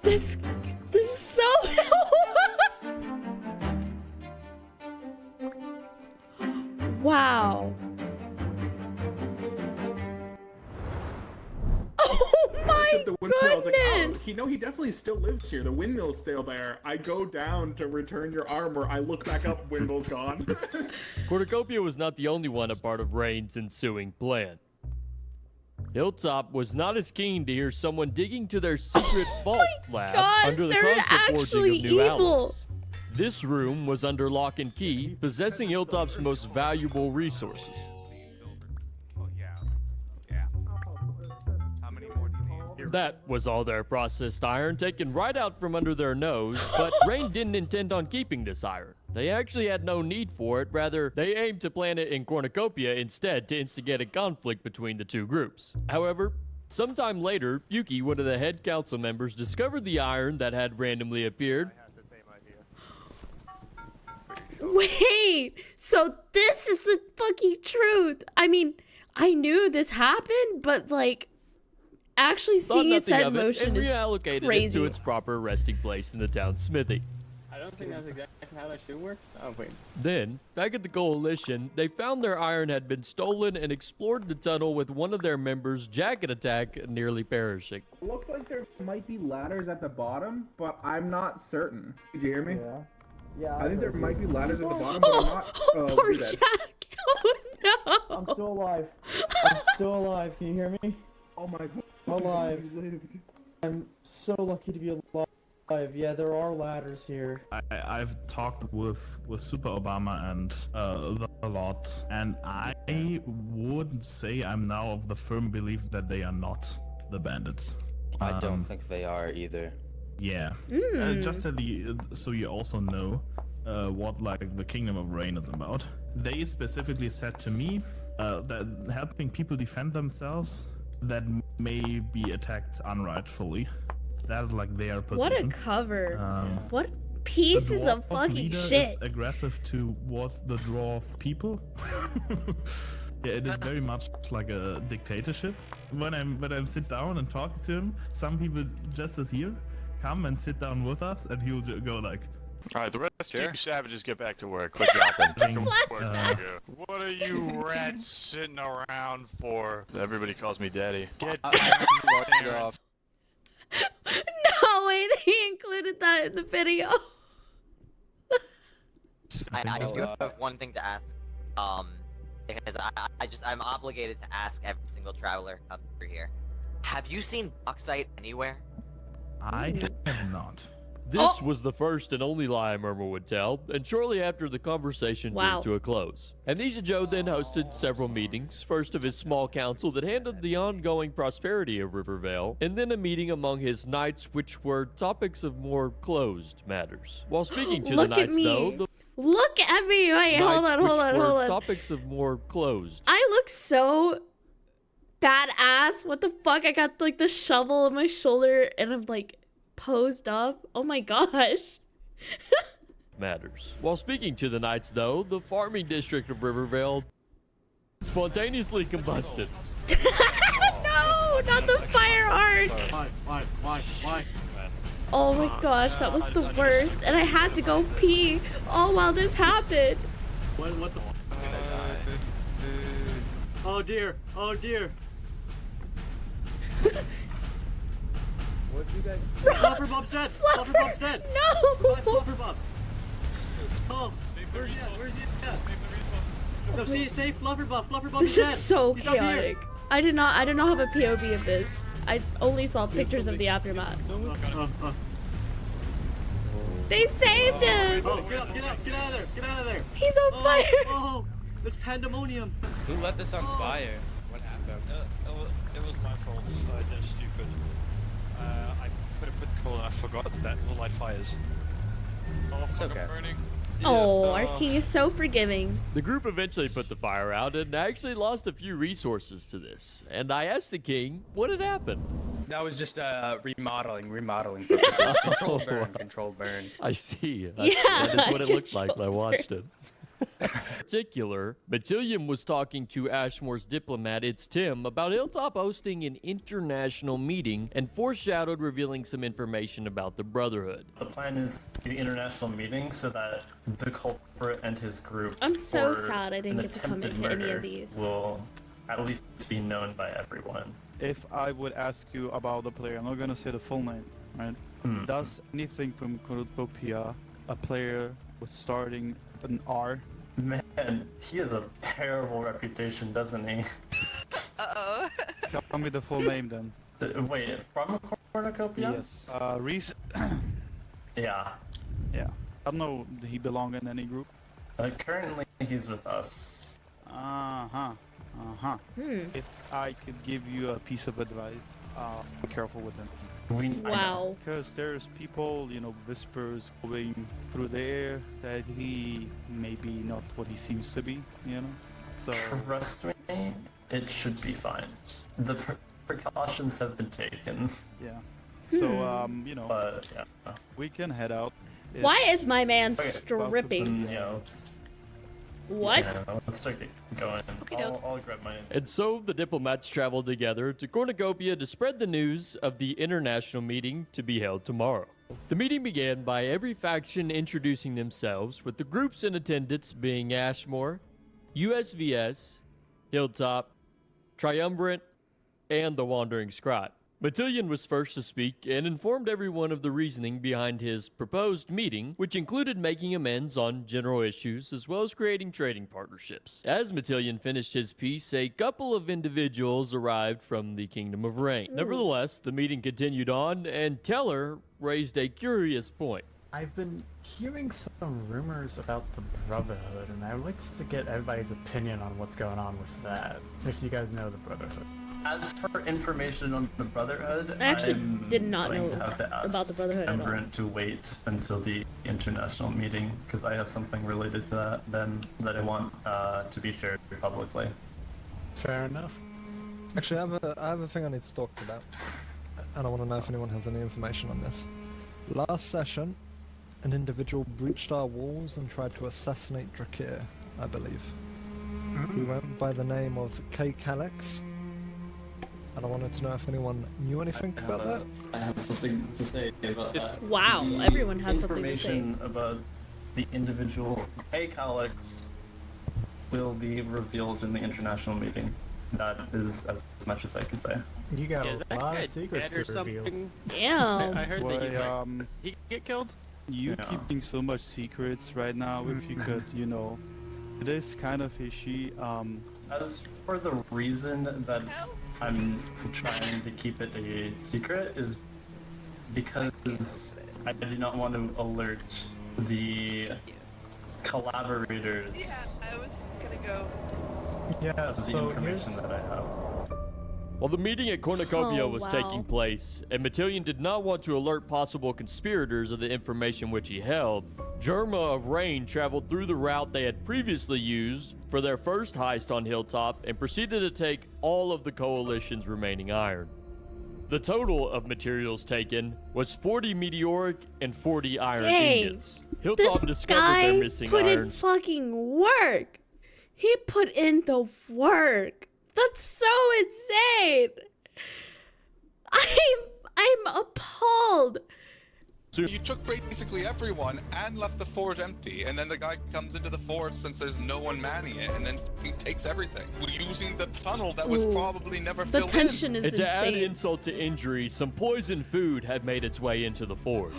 This is so wow. Oh my The windmill, I was like, oh, goodness! he definitely still lives here. The windmill's still there. I go down to return your armor. I look back up, windmill's gone. Cornicopia was not the only one a part of Rain's ensuing plan. Hilltop was not as keen to hear someone digging to their secret vault lab gosh, under the they're concept forging of actually new evil. alloys. This room was under lock and key, possessing Hilltop's most valuable resources. That was all their processed iron taken right out from under their nose, but Rain didn't intend on keeping this iron. They actually had no need for it, rather, they aimed to plant it in Cornicopia instead to instigate a conflict between the two groups. However, sometime later, Yuki, one of the head council members, discovered the iron that had randomly appeared. Wait, so this is the fucking truth. I mean, I knew this happened, but like, actually seeing it set in motion and is reallocated crazy. it to its proper resting place in the town smithy. I don't think that's exactly how that should work. Oh, wait. Then, back at the Coalition, they found their iron had been stolen and explored the tunnel with one of their members' jacket attack nearly perishing. Looks like there might be ladders at the bottom, but I'm not certain. Did you hear me? Yeah. Yeah. I think there might be ladders at the bottom, but I'm not. Poor dead. Jack. Oh no. I'm still alive. I'm still alive. Can you hear me? Oh my god. I'm alive. I'm so lucky to be alive. Yeah, there are ladders here. I've talked with Super Obama and a lot, and I would say I'm now of the firm belief that they are not the bandits. I don't think they are either. Yeah. Just so you also know what like the Kingdom of Rain is about. They specifically said to me that helping people defend themselves that may be attacked unrightfully. That's like their position. What a cover. What pieces of fucking leader shit. Is aggressive towards the dwarf people. Yeah, it is very much like a dictatorship. When I sit down and talk to him, some people just as here come and sit down with us, and he'll go like, Alright, the rest of you savages get back to work. Quit dropping. What are you rats sitting around for? Everybody calls me daddy. Get off. No way they included that in the video. I do have one thing to ask. Because I'm obligated to ask every single traveler up through here. Have you seen bauxite anywhere? I have not. This was the first and only lie Murmur would tell, and shortly after the conversation drew to a close. Amnesia Joe then hosted several meetings, first of his small council that handled the ongoing prosperity of Rivervil, and then a meeting among his knights which were topics of more closed matters. While speaking to the knights, though, Look at me! Wait, hold on. Topics of more closed. I look so badass. What the fuck? I got like the shovel on my shoulder and I'm like posed up. Oh my gosh. Matters. While speaking to the knights, though, the farming district of Riverville spontaneously combusted. No, not the fire arc. Why? Oh my gosh, that was the worst. And I had to go pee all while this happened. What the Oh dear. What you guys? Flufferbob's dead. Flufferbob's dead. No. Revive Flufferbob. Oh, where's he at? No, see, save Flufferbob. Flufferbob's This dead. is so He's up here. chaotic. I did not have a POV of this. I only saw pictures of the aftermath. They saved him! Oh, get out of there! He's on fire! Oh, there's pandemonium! Who let this on fire? What happened? It was my fault. I did stupid. I put coal and I forgot that will light fires. Oh, it's okay. Burning. Oh, our king is so forgiving. The group eventually put the fire out and actually lost a few resources to this. And I asked the king what had happened. That was just remodeling purposes. Controlled burn. I see. Yeah, that is what it looked like when I watched it. In particular, Matillion was talking to Ashmore's diplomat, it's Tim, about Hilltop hosting an international meeting and foreshadowed revealing some information about the Brotherhood. The plan is the international meeting so that the culprit and his group I'm so for sad I didn't an get to come attempted into any murder of these. will at least be known by everyone. If I would ask you about the player, I'm not gonna say the full name, right? Does anything from Cornicopia, a player was starting an R? Man, he has a terrible reputation, doesn't he? Uh-oh. Tell me the full name then. Wait, from Cornicopia? Yes. Reese. Yeah. Yeah. I don't know, did he belong in any group? Currently, he's with us. If I could give you a piece of advice, be careful with him. Wow. Because there's people, whispers going through the air that he may be not what he seems to be, So trust me, it should be fine. The precautions have been taken. Yeah. So but yeah, we can head out. Why is my man stripping? What? Yeah, let's start going. I'll grab my... And so the diplomats traveled together to Cornicopia to spread the news of the international meeting to be held tomorrow. The meeting began by every faction introducing themselves, with the groups in attendance being Ashmore, USVS, Hilltop, Triumvirate, and the Wandering Scribe. Matillion was first to speak and informed everyone of the reasoning behind his proposed meeting, which included making amends on general issues as well as creating trading partnerships. As Matillion finished his piece, a couple of individuals arrived from the Kingdom of Rain. Nevertheless, the meeting continued on, and Teller raised a curious point. I've been hearing some rumors about the Brotherhood, and I would like to get everybody's opinion on what's going on with that, if you guys know the Brotherhood. As for information on the Brotherhood, I actually did not know about the Brotherhood at all. To wait until the international meeting, because I have something related to that then that I want to be shared publicly. Fair enough. Actually, I have a thing I need to talk about, and I want to know if anyone has any information on this. Last session, an individual breached our walls and tried to assassinate Drakir, I believe. He went by the name of K. Calyx. and I wanted to know if anyone knew anything about that. I have something to say about that. Wow, The everyone has something to say. Information about the individual pay collects will be revealed in the international meeting. That is as much as I can say. You got Is a that lot guy of secrets dead or to reveal. something? Damn. I heard that Why, he get killed. you Yeah. keeping so much secrets right now, if you could, you know, it is kind of fishy. As for the reason that I'm trying to keep it a secret is because I do not want to alert the collaborators. Yeah, I was gonna go. Yeah, of the so information here's... that I have. While the meeting at Cornicopia Oh, was wow. taking place, and Matillion did not want to alert possible conspirators of the information which he held, Jerma of Rain traveled through the route they had previously used for their first heist on Hilltop and proceeded to take all of the Coalition's remaining iron. The total of materials taken was 40 meteoric and 40 iron Dang. ingots. Hilltop This discovered guy their missing put in iron. fucking work. He put in the work. That's so insane. I'm appalled. You took basically everyone and left the forge empty, and then the guy comes into the forge since there's no one manning it, and then he takes everything. We're using the tunnel that was Ooh. probably never The filled tension in. is And to add insane. insult to injury, some poisoned food had made its way into the forge.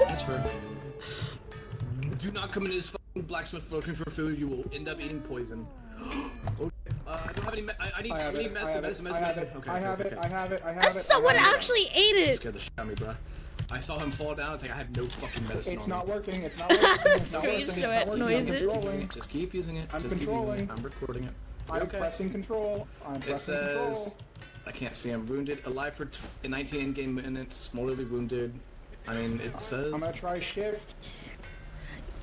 Transfer. Do not come into this fucking blacksmith looking for food. You will end up eating poison. Okay. I don't have any. I need medicine. I have it. Someone actually ate You it. scared the shit out of me, bro. I saw him fall down. It's like I have no fucking medicine. It's on not me. working. It's not working. It's not working. Screenshot It's not working. noises. I'm controlling. Just keep using it. I'm Just keep using controlling. it. I'm recording it. I'm Okay. pressing control. I'm It pressing says, control. I can't see. I'm wounded. Alive for 19 in-game minutes. Mortally wounded. I mean, it says. I'm gonna try shift.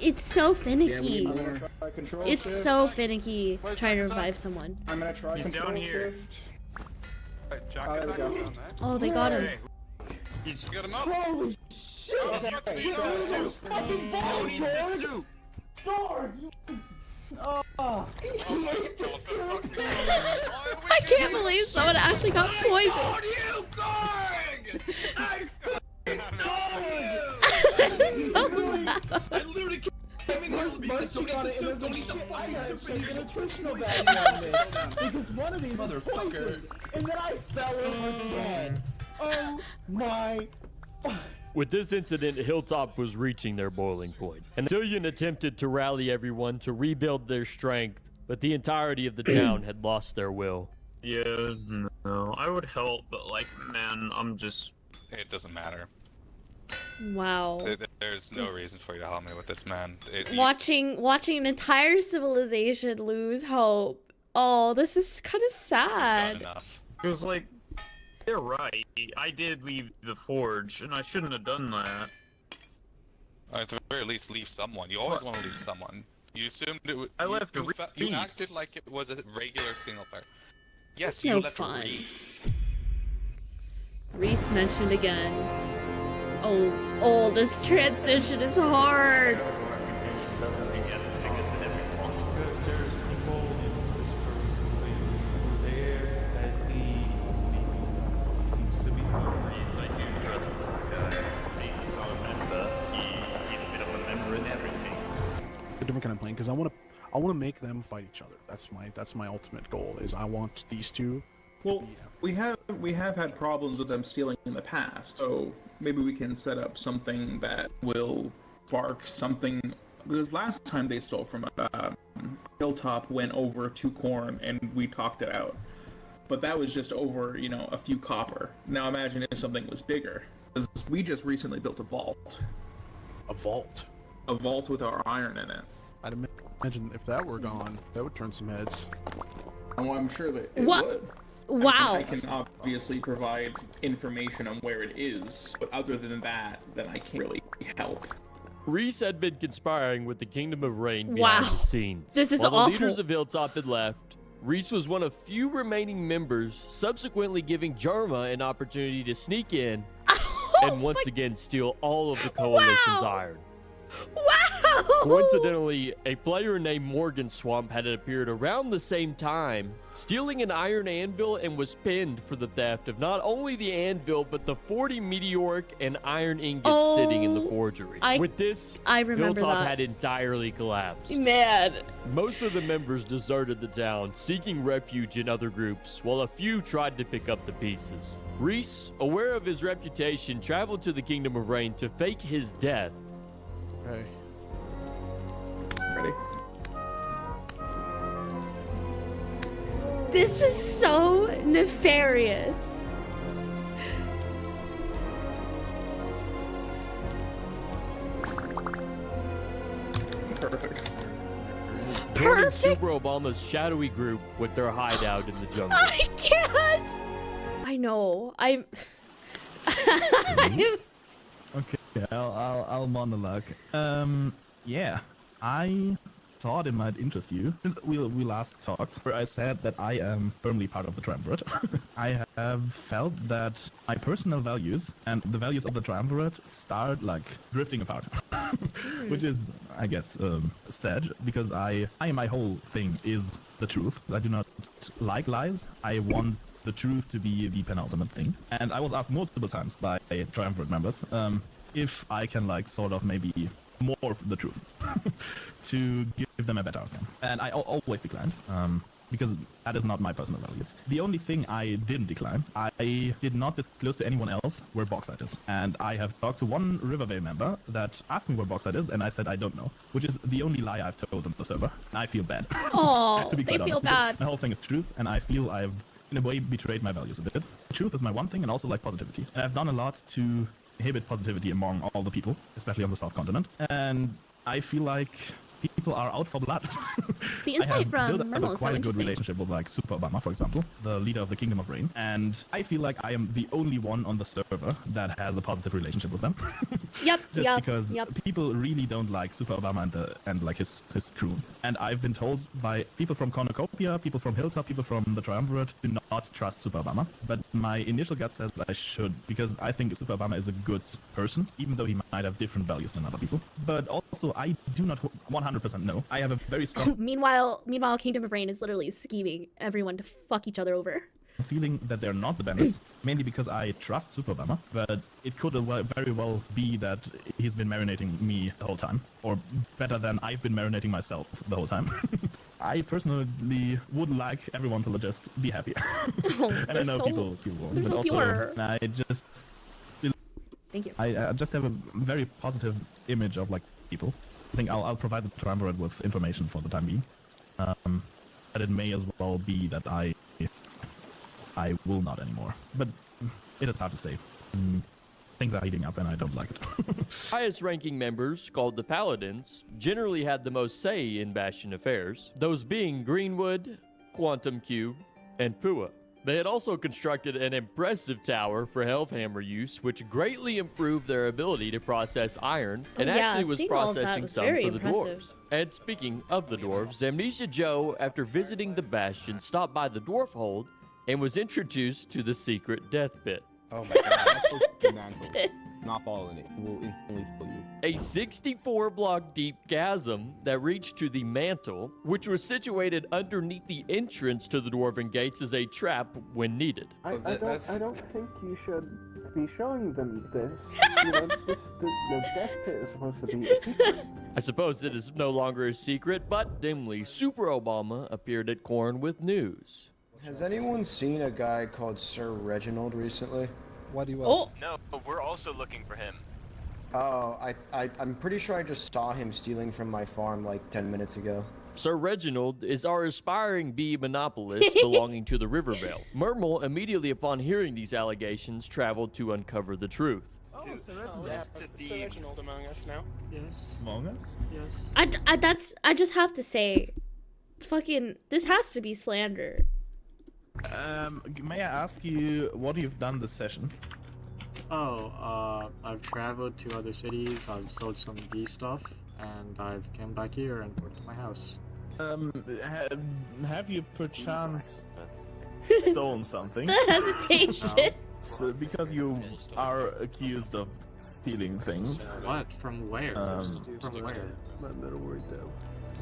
It's so finicky. I'm gonna try control It's shift. so finicky trying to revive someone. I'm gonna try He's control down here. shift. Jack, there we go. Oh, they got him. He's got him up. Holy shit! Okay, so those fucking balls, Lord! Lord! Oh, he made the soup! I can't believe someone actually got poisoned. I'm so loud. I literally came in here But don't you got eat it. the It soup. was Don't eat the I fucking gotta soup. check the nutritional value on this because one of these is poisoned, and then I fell over dead. Oh my! With this incident, Hilltop was reaching their boiling point, and Matillion attempted to rally everyone to rebuild their strength, but the entirety of the town had lost their will. Yeah, no, I would help, but like, man, I'm just... It doesn't matter. Wow. There's no reason for you to help me with this, man. Watching an entire civilization lose hope. Oh, this is kind of sad. Because, like, they're right. I did leave the forge, and I shouldn't have done that. At the very least, leave someone. You always want to leave someone. You assumed it would. I left You Reese. acted like it was a regular single player. Yes, That's you no left fun. Reese. Reese mentioned again. Oh, this transition is hard. A different kind of plan because I want to make them fight each other. That's my ultimate goal. Is I want these two. Well, we have had problems with them stealing in the past, so maybe we can set up something that will spark something. Because last time they stole from Hilltop went over to Corn and we talked it out, but that was just over a few copper. Now imagine if something was bigger. Because we just recently built a vault. A vault. A vault with our iron in it. I'd imagine if that were gone, that would turn some heads. Well, I'm sure that it What? would. Wow. I can obviously provide information on where it is, but other than that, then I can't really help. Reese had been conspiring with the Kingdom of Rain Wow. behind the scenes. This is While awful. the leaders of Hilltop had left, Reese was one of few remaining members, subsequently giving Jerma an opportunity to sneak in and once again steal all of the Coalition's iron. Wow. Coincidentally, a player named Morgan Swamp had appeared around the same time, stealing an iron anvil and was pinned for the theft of not only the anvil, but the 40 meteoric and iron ingots sitting in the forgery. With this, I remember Hilltop that. had entirely collapsed. Man. Most of the members deserted the town, seeking refuge in other groups, while a few tried to pick up the pieces. Reese, aware of his reputation, traveled to the Kingdom of Rain to fake his death. Okay. Ready? This is so nefarious. Perfect. Joining Super Obama's shadowy group with their hideout in the jungle. I can't. I know. I'm. Okay, I'll monologue. Yeah, I thought it might interest you. Since we last talked, where I said that I am firmly part of the triumvirate, I have felt that my personal values and the values of the triumvirate start like drifting apart, which is, I guess, sad because my whole thing is the truth. I do not like lies. I want the truth to be the penultimate thing. And I was asked multiple times by triumvirate members if I can like sort of maybe morph the truth to give them a better outcome. And I always declined because that is not my personal values. The only thing I didn't decline, I did not disclose to anyone else where Bauxite is. And I have talked to one Rivervil member that asked me where Bauxite is, and I said I don't know, which is the only lie I've told on the server. And I feel bad. Oh, to be quite they feel honest, bad. My whole thing is truth, and I feel I've in a way betrayed my values a bit. Truth is my one thing, and also like positivity. And I've done a lot to inhibit positivity among all the people, especially on the South Continent. And I feel like people are out for blood. The insight from built Memo up is quite so a good interesting. relationship with like Super Obama, for example, the leader of the Kingdom of Rain. And I feel like I am the only one on the server that has a positive relationship with them. Yep, Just because people really don't like Super Obama and like his crew. And I've been told by people from Cornicopia, people from Hilltop, people from the Triumvirate do not trust Super Obama. But my initial gut says that I should, because I think Super Obama is a good person, even though he might have different values than other people. But also, I do not 100% know. I have a very strong Meanwhile, Kingdom of Rain is literally scheming everyone to fuck each other over. feeling that they're not the bandits, mainly because I trust Super Obama, but it could very well be that he's been marinating me the whole time, or better than I've been marinating myself the whole time. I personally would like everyone to just be happy. And I know people won't, but also I just Thank you. I just have a very positive image of like people. I think I'll provide the triumvirate with information for the time being. But it may as well be that I will not anymore. But it is hard to say. Things are heating up and I don't like it. Highest ranking members, called the Paladins, generally had the most say in Bastion affairs, those being Greenwood, Quantum Cube, and Pua. They had also constructed an impressive tower for Hellhammer use, which greatly improved their ability to process iron, and actually was processing some for the dwarves. And speaking of the dwarves, Amnesia Joe, after visiting the Bastion, stopped by the dwarf hold and was introduced to the secret death pit. Oh my god, not fall in it. It will instantly kill you. A 64-block deep chasm that reached to the mantle, which was situated underneath the entrance to the Dwarven Gates as a trap when needed. I don't think you should be showing them this. You know, the death pit is supposed to be a secret. I suppose it is no longer a secret, but dimly, Super Obama appeared at Corn with news. Has anyone seen a guy called Sir Reginald recently? What do you ask? No, we're also looking for him. Oh, I'm pretty sure I just saw him stealing from my farm like 10 minutes ago. Sir Reginald is our aspiring bee monopolist belonging to the Rivervale. Mermal, immediately upon hearing these allegations, traveled to uncover the truth. Oh, Sir Reginald among us now. Yes. Among us? Yes. I just have to say, this has to be slander. May I ask you what you've done this session? Oh, I've traveled to other cities, I've sold some bee stuff, and I've come back here and worked at my house. Have you perchance stolen something? The hesitation. So, because you are accused of stealing things. What? From where? From where? My better word though.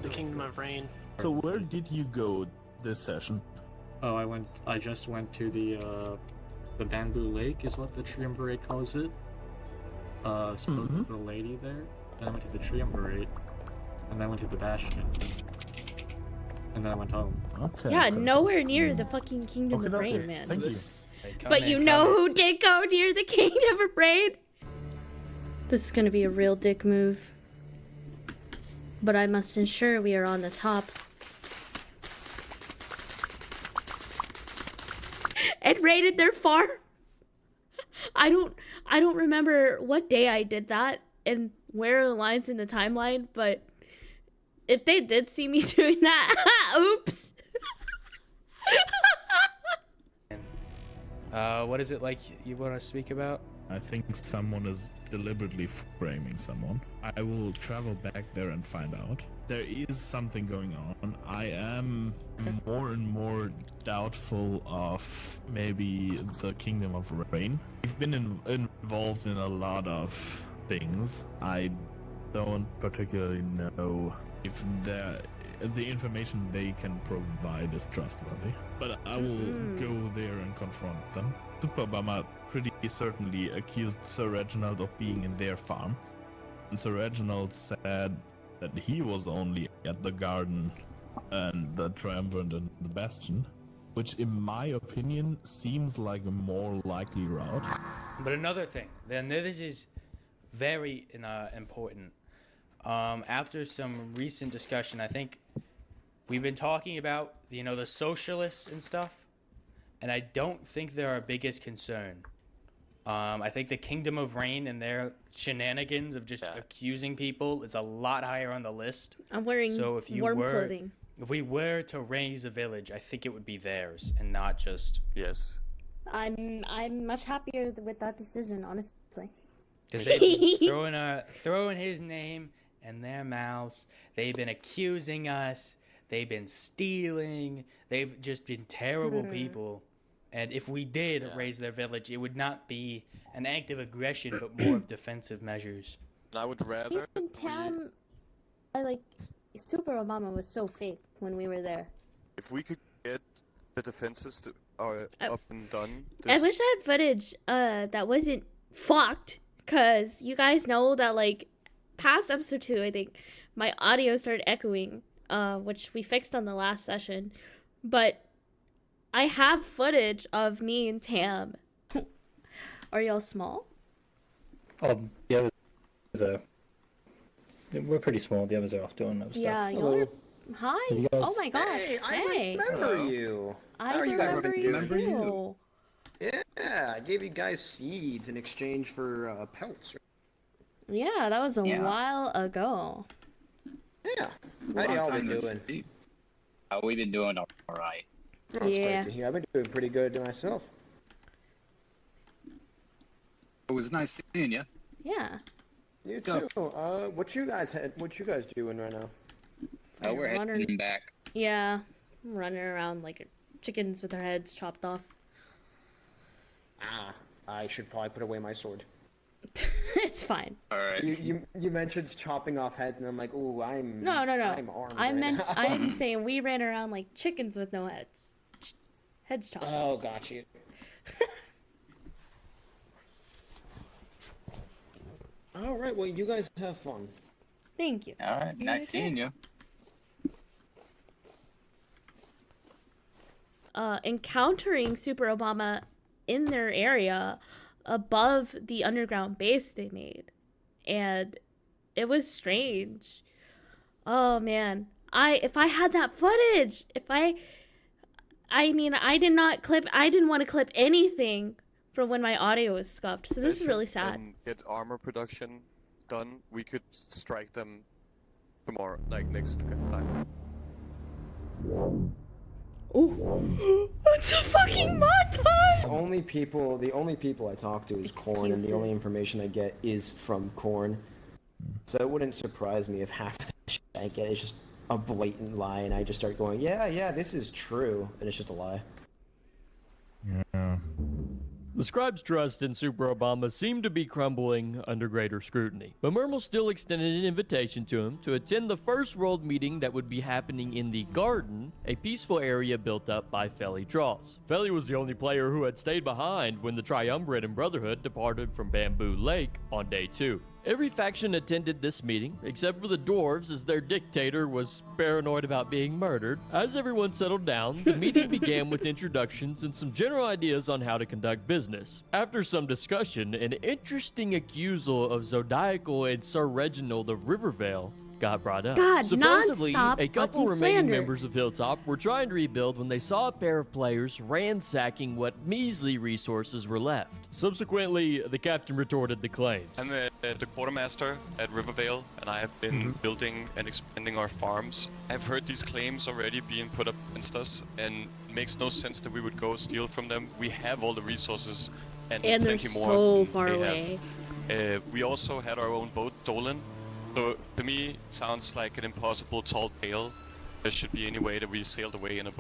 The Kingdom of Rain. So where did you go this session? Oh, I just went to the Bamboo Lake is what the Triumvirate calls it. Spoke with the lady there. Then I went to the Triumvirate. And then I went to the Bastion. And then I went home. Okay. Yeah, nowhere near the fucking Kingdom of Rain, man. Thank you. But you know who did go near the Kingdom of Rain? This is gonna be a real dick move. But I must ensure we are on the top. And raided their farm. I don't remember what day I did that and where are the lines in the timeline, but if they did see me doing that, oops. What is it like you want to speak about? I think someone is deliberately framing someone. I will travel back there and find out. There is something going on. I am more and more doubtful of maybe the Kingdom of Rain. We've been involved in a lot of things. I don't particularly know if the information they can provide is trustworthy. But I will go there and confront them. Super Obama pretty certainly accused Sir Reginald of being in their farm. And Sir Reginald said that he was only at the garden and the Triumvirate and the Bastion, which in my opinion seems like a more likely route. But another thing, then this is very important. After some recent discussion, I think we've been talking about, the socialists and stuff, and I don't think they're our biggest concern. I think the Kingdom of Rain and their shenanigans of just accusing people is a lot higher on the list. I'm wearing warm clothing. If we were to raise a village, I think it would be theirs and not just... Yes. I'm much happier with that decision, honestly. Because they've been throwing his name in their mouths. They've been accusing us. They've been stealing. They've just been terrible people. And if we did raise their village, it would not be an act of aggression, but more of defensive measures. And I would rather... Even Tam, Super Obama was so fake when we were there. If we could get the defenses to, up and done... I wish I had footage that wasn't fucked, because you guys know that, past episode 2, I think, my audio started echoing, which we fixed on the last session, but I have footage of me and Tam. Are y'all small? Yeah, we're pretty small. The others are off doing other stuff. Yeah, y'all are... Hi. Have you guys- Oh my gosh. Hey, I remember you. I How are you guys remember you too. Yeah, I gave you guys seeds in exchange for pelts. Yeah, that was a while ago. Yeah. How y'all been doing? We've been doing alright. Oh, it's great to hear. I've been doing pretty good to myself. It was nice seeing you. Yeah. You too. What you guys doing right now? We're heading back. Yeah, running around like chickens with their heads chopped off. I should probably put away my sword. It's fine. All right. You mentioned chopping off heads, and I'm like, ooh, I'm No. I'm armed. I'm saying we ran around like chickens with no heads. Heads chopped. Oh, got you. All right. Well, you guys have fun. Thank you. All right. Nice seeing you. Encountering Super Obama in their area above the underground base they made, and it was strange. Oh man, if I had that footage, I didn't want to clip anything from when my audio was scuffed, so this is really sad. And get armor production done, we could strike them tomorrow, next time. Ooh, it's a fucking mod time! The only people I talk to is Corn, and the only information I get is from Corn. So it wouldn't surprise me if half the shit I get is just a blatant lie, and I just start going, yeah, this is true, and it's just a lie. Yeah. The scribe's trust in Super Obama seemed to be crumbling under greater scrutiny, but Mermel still extended an invitation to him to attend the first world meeting that would be happening in the Garden, a peaceful area built up by Felly Draws. Felly was the only player who had stayed behind when the Triumvirate and Brotherhood departed from Bamboo Lake on day 2. Every faction attended this meeting, except for the dwarves, as their dictator was paranoid about being murdered. As everyone settled down, the meeting began with introductions and some general ideas on how to conduct business. After some discussion, an interesting accusal of Zodiacal and Sir Reginald of Rivervale got brought up. God, supposedly, non-stop a couple fucking remaining slander. members of Hilltop were trying to rebuild when they saw a pair of players ransacking what measly resources were left. Subsequently, the captain retorted the claims. I'm the quartermaster at Rivervale, and I have been building and expanding our farms. I've heard these claims already being put up against us, and it makes no sense that we would go steal from them. We have all the resources and they're plenty more so than far they away. have. We also had our own boat stolen. So to me, it sounds like an impossible tall tale. There should be any way that we sailed away in a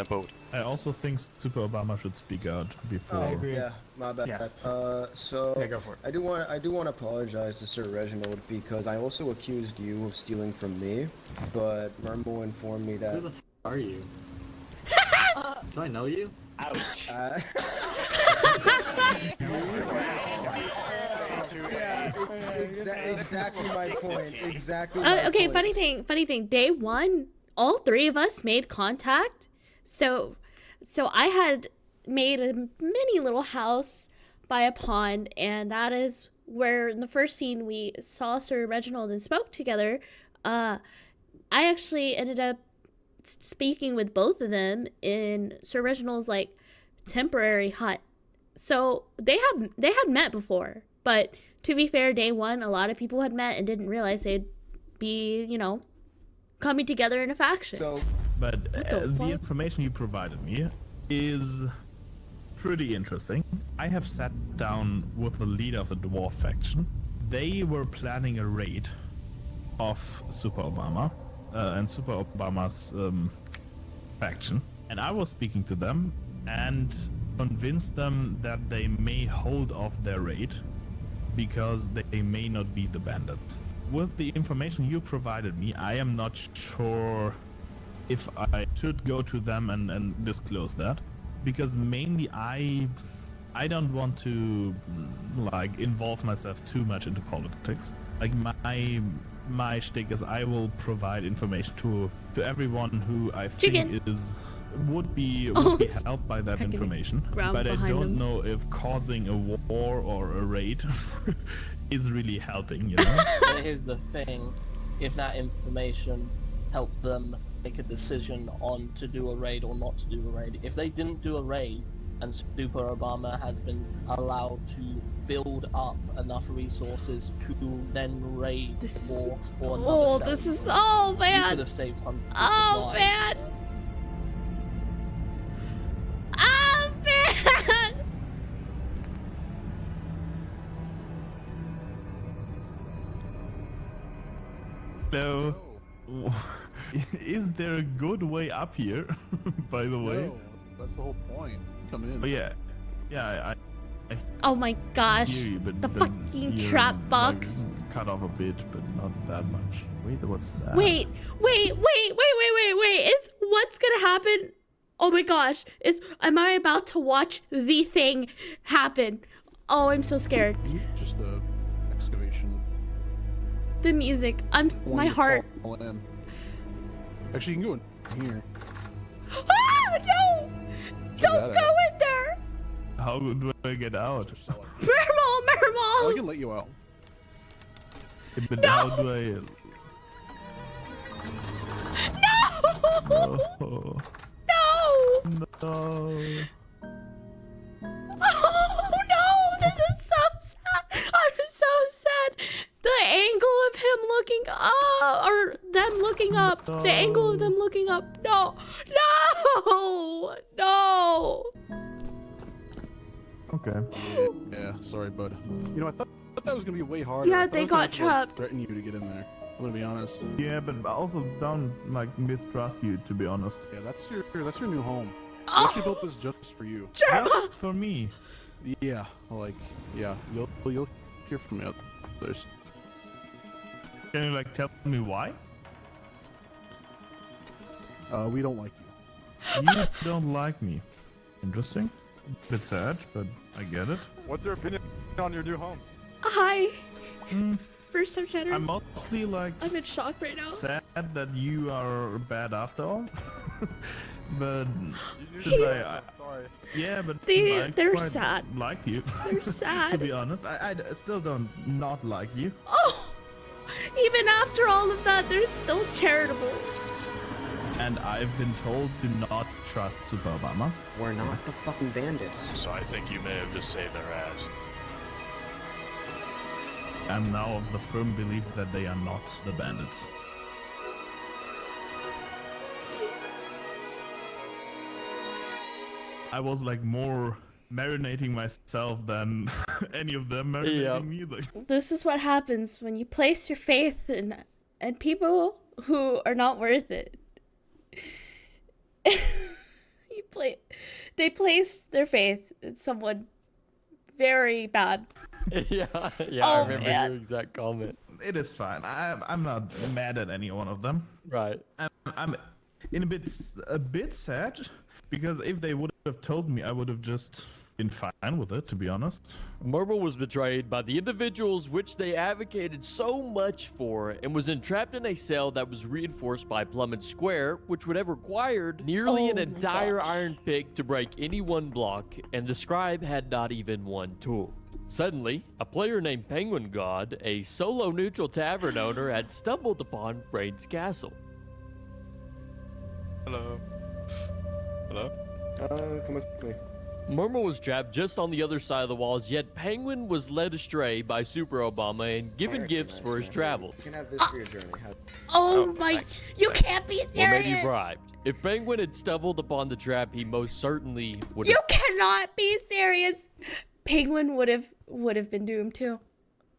boat. I also think Super Obama should speak out before. Yeah, my bad. Yes. So Yeah, go for it. I do want to apologize to Sir Reginald because I also accused you of stealing from me, but Mermel informed me that. Who the f are you? Do I know you? Ouch. Exactly my point. Exactly. Okay, funny thing. Day 1, all 3 of us made contact. So I had made a mini little house by a pond, and that is where in the first scene we saw Sir Reginald and spoke together. I actually ended up speaking with both of them in Sir Reginald's like temporary hut. So they had met before, but to be fair, day 1, a lot of people had met and didn't realize they'd be, coming together in a faction. But the information you provided me is pretty interesting. I have sat down with the leader of the dwarf faction. They were planning a raid of Super Obama and Super Obama's faction. And I was speaking to them and convinced them that they may hold off their raid because they may not be the bandits. With the information you provided me, I am not sure if I should go to them and disclose that, because mainly I don't want to involve myself too much into politics. Like my shtick is I will provide information to everyone who I think would be helped by that information, but I don't know if causing a war or a raid is really helping, But here's the thing, if that information helped them make a decision on to do a raid or not to do a raid, if they didn't do a raid and Super Obama has been allowed to build up enough resources to then raid for another this is settlement, so you bad. could have saved hundreds of Oh lives. man. Oh man. Hello. Is there a good way up here? By the way. No, that's the whole point. Come in. Oh yeah, I Oh my gosh. hear you, but The fucking you're, trap box. cut off a bit, but not that much. Wait, what's that? Wait. Is what's gonna happen? Oh my gosh. Am I about to watch the thing happen? Oh, I'm so scared. Just the excavation. The music. My heart. Fall in. Actually, you can go in here. Ah, no! Don't that go out. in there! How do I get out? Mermal! I can let you out. But how do I? No! Oh, No! no. Oh no! This is so sad! I'm so sad! The angle of him looking up, or them looking up. The angle of them looking up. No! No! No! Okay. Yeah, sorry, bud. You know, I thought that was gonna be way harder. Yeah, I they was gonna got trapped. Threaten you to get in there. I'm gonna be honest. Yeah, but I also don't mistrust you, to be honest. Yeah, that's your new home. I actually built this just for you. Just for me. Yeah, like, yeah, you'll hear from me. There's. Can you like tell me why? We don't like you. You don't like me. Interesting. Bit sad, but I get it. What's your opinion on your new home? Hi. First time chatter. I'm mostly like. I'm in shock right now. Sad that you are bad after all. But sorry. Yeah, but they're quite sad. Like you. They're sad. To be honest, I still don't not like you. Oh, even after all of that, they're still charitable. And I've been told to not trust Super Obama. We're not the fucking bandits. So I think you may have just saved their ass. I'm now of the firm belief that they are not the bandits. I was like more marinating myself than any of them marinating me. Like. This is what happens when you place your faith in people who are not worth it. They placed their faith in someone very bad. Yeah, Oh, I remember man. your exact comment. It is fine. I'm not mad at any one of them. Right. I'm in a bit sad because if they would have told me, I would have just been fine with it, to be honest. Murmur was betrayed by the individuals which they advocated so much for and was entrapped in a cell that was reinforced by Plummet Square, which would have required nearly an entire iron pick to break any one block, and the scribe had not even one tool. Suddenly, a player named Penguin God, a solo neutral tavern owner, had stumbled upon Brain's castle. Hello. Hello? Come with me. Murmur was trapped just on the other side of the walls, yet Penguin was led astray by Super Obama and given gifts for his travels. You can have this for your journey. Oh my, thanks. you can't be Or serious. maybe bribed. If Penguin had stumbled upon the trap, he most certainly would You have. cannot be serious. Penguin would have been doomed too.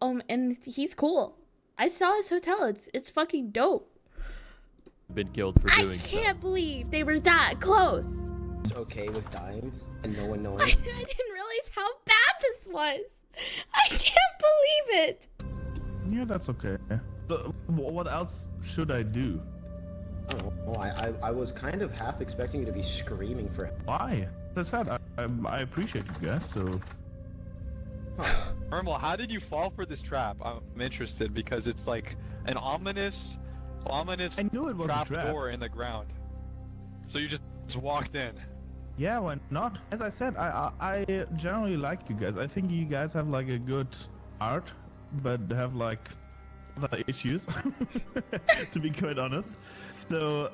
And he's cool. I saw his hotel. It's fucking dope. Been killed for doing I so. can't believe they were that close. Okay with dying and no one knowing. I didn't realize how bad this was. I can't believe it. Yeah, that's okay. But what else should I do? Oh, I was kind of half expecting you to be screaming for him. Why? That's sad. I appreciate you guys, so... Irmal, how did you fall for this trap? I'm interested because it's like an ominous I knew it was a trap. door in the ground. So you just walked in. Yeah, why not? As I said, I generally like you guys. I think you guys have like a good art, but have like other issues, to be quite honest. So,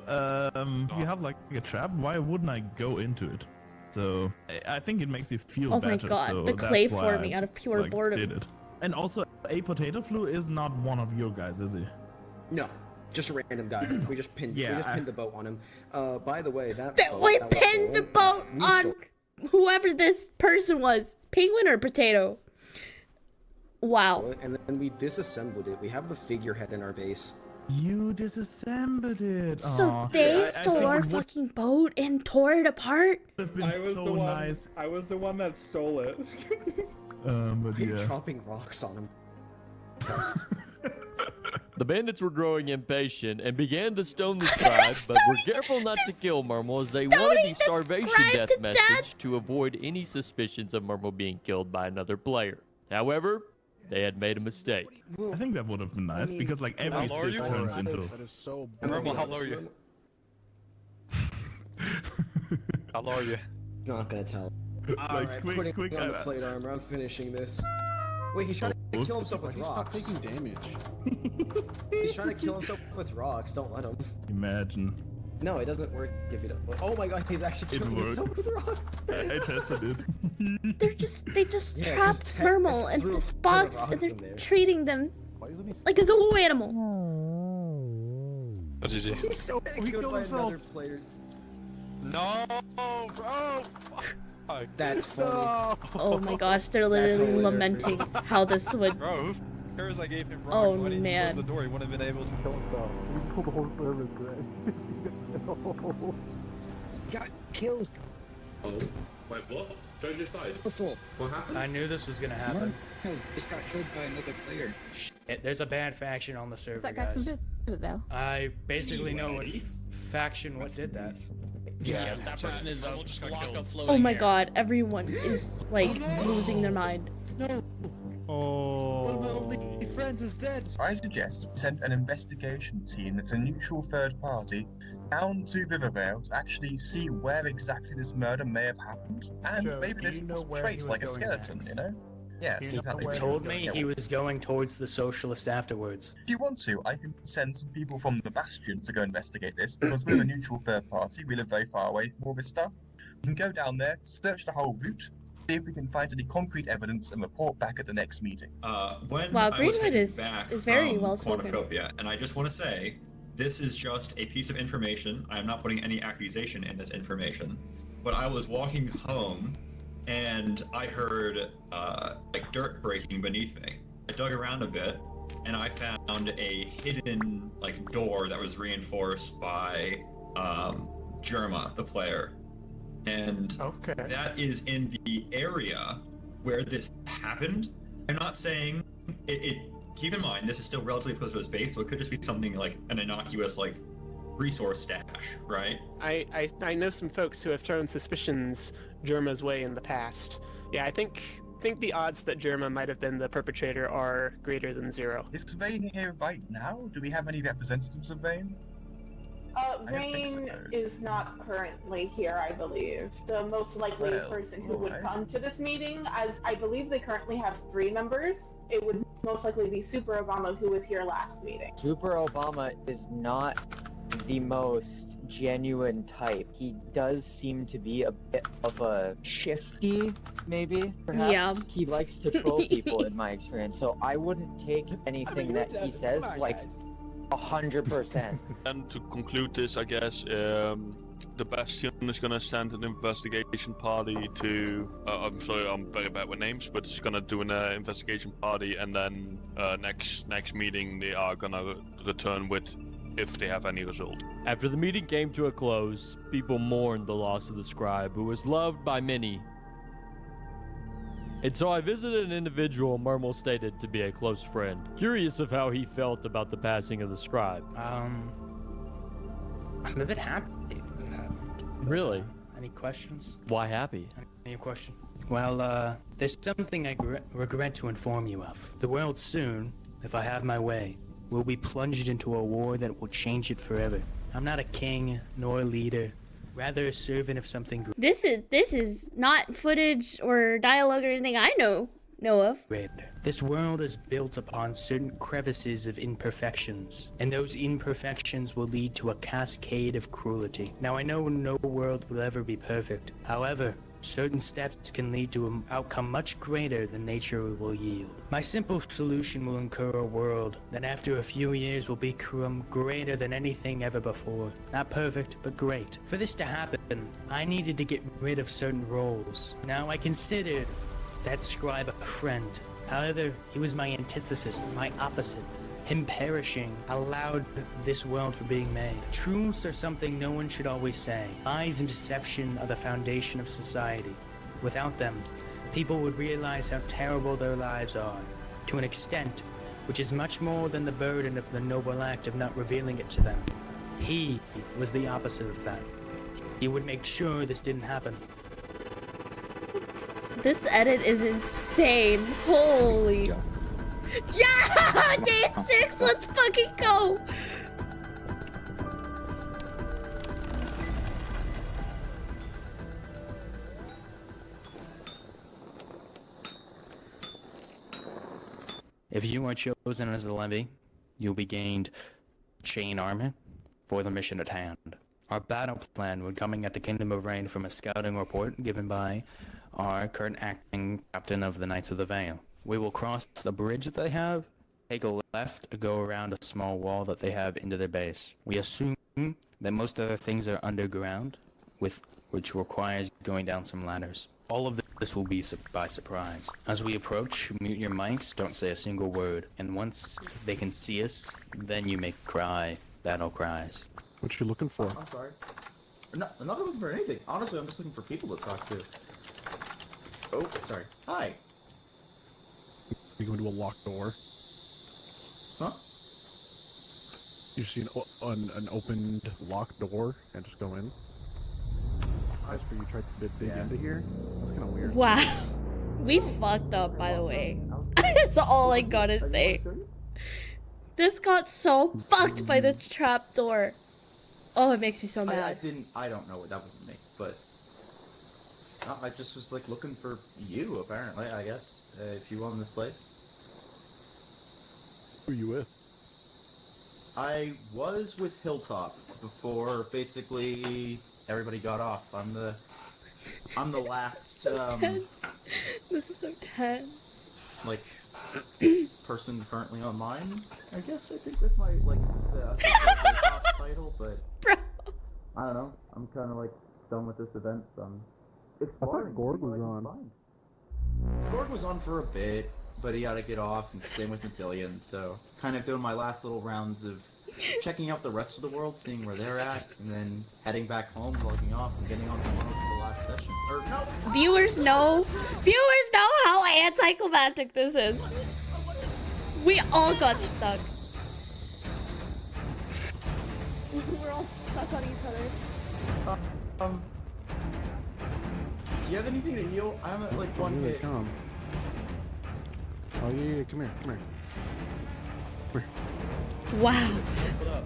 if you have like a trap, why wouldn't I go into it? So, I think it makes you feel Oh better. my god, so the that's clay why forming I, out of pure like, boredom. did it. And also, a potato flu is not one of your guys, is he? No, just a random guy. We just pinned the boat on him. By the way, We pinned the boat on whoever this person was. Penguin or potato? Wow. And then we disassembled it. We have the figurehead in our base. You disassembled it. So they stole our fucking boat and tore it apart? Have been so nice. I was the one that stole it. But You're yeah. dropping rocks on him. The bandits were growing impatient and began to stone the scribe, but were careful not to kill Murmur as they wanted the starvation scribe death to message to avoid any suspicions of Murmur being killed by another player. However, they had made a mistake. I think that would have been nice because like every How low are you? shift turns into. That is so. Irmal, how low are you? How low are you? Not gonna tell. Like, Alright, quick, on the plate armor. I'm finishing this. Wait, he's trying to kill himself with rocks. Stop taking damage. He's trying to kill himself with rocks. Don't let him. Imagine. No, it doesn't work if you don't. Oh my god, he's actually It killing himself works. with rocks. I tested it. They just Yeah, trapped just Murmur in threw this a ton of box rocks and they're in there. treating them like a zoo animal. What did you do? He's so he good killed by himself. another player's. No, bro! That's funny. Oh my gosh, they're literally hilarious. lamenting how this would. Bro, who cares I gave him rocks? Oh, Why didn't he man. close the door? He wouldn't have been able to kill himself. We killed the whole service, right? Got killed. Oh, wait, what? Joe just died. Wonderful. What happened? I knew this was gonna happen. No, just got killed by another player. Shit, there's a bad faction on the server, That guy guys. from Rivervil. I basically know what faction what did that. Yeah, that person is a block of floating Oh my air. god, everyone is like losing their mind. No. Oh. One of my only friends is dead. I suggest we send an investigation team that's a neutral third party down to Rivervale to actually see where exactly this murder may have happened, and Joe, maybe do there's you know some where trace he was like a going skeleton, next? you know? Yes, You know exactly. where he told me he was going towards the socialist afterwards. If you want to, I can send some people from the Bastion to go investigate this, because we're a neutral third party, we live very far away from all this stuff. We can go down there, search the whole route, see if we can find any concrete evidence, and report back at the next meeting. When Wow, I was Greenwood heading is back very from well spoken. Cornicopia, and I just want to say, this is just a piece of information. I am not putting any accusation in this information, but I was walking home, and I heard like dirt breaking beneath me. I dug around a bit, and I found a hidden like door that was reinforced by Germa, the player. And that is in the area where this happened. I'm not saying it. Keep in mind, this is still relatively close to his base, so it could just be something like an innocuous like resource stash, right? I know some folks who have thrown suspicions Germa's way in the past. Yeah, I think the odds that Germa might have been the perpetrator are greater than 0. Is Vane here right now? Do we have any representatives of Vane? Vane is not currently here, I believe. The most likely person who would come to this meeting, as I believe they currently have 3 members, it would most likely be Super Obama, who was here last meeting. Super Obama is not the most genuine type. He does seem to be a bit of a shifty, maybe, perhaps. Yeah. He likes to troll people in my experience, so I wouldn't take anything that he says like 100%. And to conclude this, I guess, the Bastion is gonna send an investigation party to. I'm sorry, I'm very bad with names, but it's gonna do an investigation party, and then next meeting they are gonna return with if they have any result. After the meeting came to a close, people mourned the loss of the scribe, who was loved by many. And so I visited an individual Mermal stated to be a close friend, curious of how he felt about the passing of the scribe. I'm a bit happy. Really? Any questions? Why happy? Any question? Well, there's something I regret to inform you of. The world soon, if I have my way, will be plunged into a war that will change it forever. I'm not a king nor a leader, rather a servant of something great. This is not footage or dialogue or anything I know of. This world is built upon certain crevices of imperfections, and those imperfections will lead to a cascade of cruelty. Now I know no world will ever be perfect. However, certain steps can lead to an outcome much greater than nature will yield. My simple solution will incur a world that after a few years will become greater than anything ever before. Not perfect, but great. For this to happen, I needed to get rid of certain roles. Now I considered that scribe a friend. However, he was my antithesis, my opposite. Him perishing allowed this world for being made. Truths are something no one should always say. Lies and deception are the foundation of society. Without them, people would realize how terrible their lives are, to an extent which is much more than the burden of the noble act of not revealing it to them. He was the opposite of that. He would make sure this didn't happen. This edit is insane. Holy. Yeah! Day 6, let's fucking go! If you are chosen as a levy, you'll be gained chain armor for the mission at hand. Our battle plan when coming at the Kingdom of Rain from a scouting report given by our current acting captain of the Knights of the Vale. We will cross the bridge that they have, take a left, and go around a small wall that they have into their base. We assume that most of the things are underground, which requires going down some ladders. All of this will be by surprise. As we approach, mute your mics, don't say a single word. And once they can see us, then you make battle cries. What you looking for? I'm sorry. I'm not looking for anything. Honestly, I'm just looking for people to talk to. Oh, sorry. Hi. You go into a locked door. Huh? You see an opened locked door and just go in. That's where you tried to dig into here. That's kind of weird. Wow. We fucked up, by the way. That's all I gotta say. This got so fucked by the trapdoor. Oh, it makes me so mad. I don't know. That wasn't me, but I just was like looking for you. Apparently, I guess if you own this place. Who are you with? I was with Hilltop before basically everybody got off. I'm the last This is so tense. like person currently online. I guess I think with my like the Hilltop title, but I don't know. I'm kind of like done with this event. So I'm exploring. I thought Gorg was on. Gorg was on for a bit, but he had to get off, and same with Matillion. So kind of doing my last little rounds of checking out the rest of the world, seeing where they're at, and then heading back home, logging off, and getting on tomorrow for the last session. Or no. Viewers know how anticlimactic this is. We all got stuck. We're all stuck on each other. Do you have anything to heal? I'm at like one hit. Come. Oh yeah, come here, come here. Come here. Wow.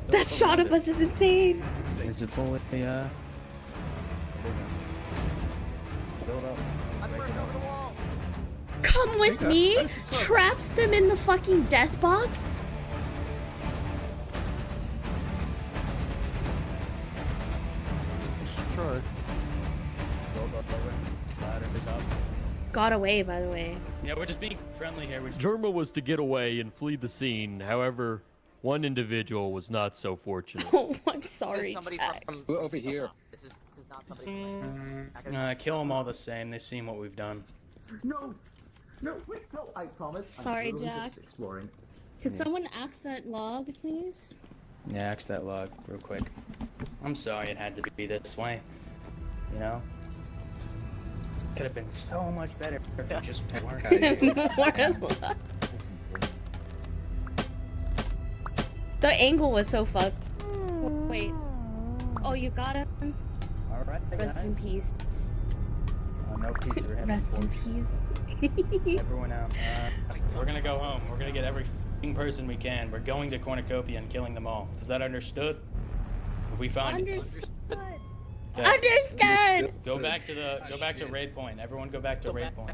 That shot of us is insane. Is it fully, Come with me. Traps them in the fucking death box. Let's try. Got away, by the way. Yeah, we're just being friendly here. Germa was to get away and flee the scene. However, one individual was not so fortunate. Oh, I'm sorry, Jack. Over here. This is not somebody. Kill them all the same. They've seen what we've done. No, wait, no, I promise. Sorry, I'm literally Jack. just exploring. Could someone ask that log, please? Yeah, axe that log real quick. I'm sorry it had to be this way. You know? Could have been so much better if it just weren't. The angle was so fucked. Wait. Oh, you got him? Alright, Rest in peace. No peace for him. Rest in peace. Everyone out. We're gonna go home. We're gonna get every f***ing person we can. We're going to Cornicopia and killing them all. Is that understood? If we find Understood. Okay. Understood. Go back to raid point. Everyone go back to raid point.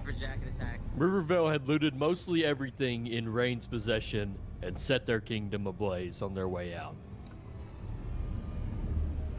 Riverville had looted mostly everything in Rain's possession and set their kingdom ablaze on their way out.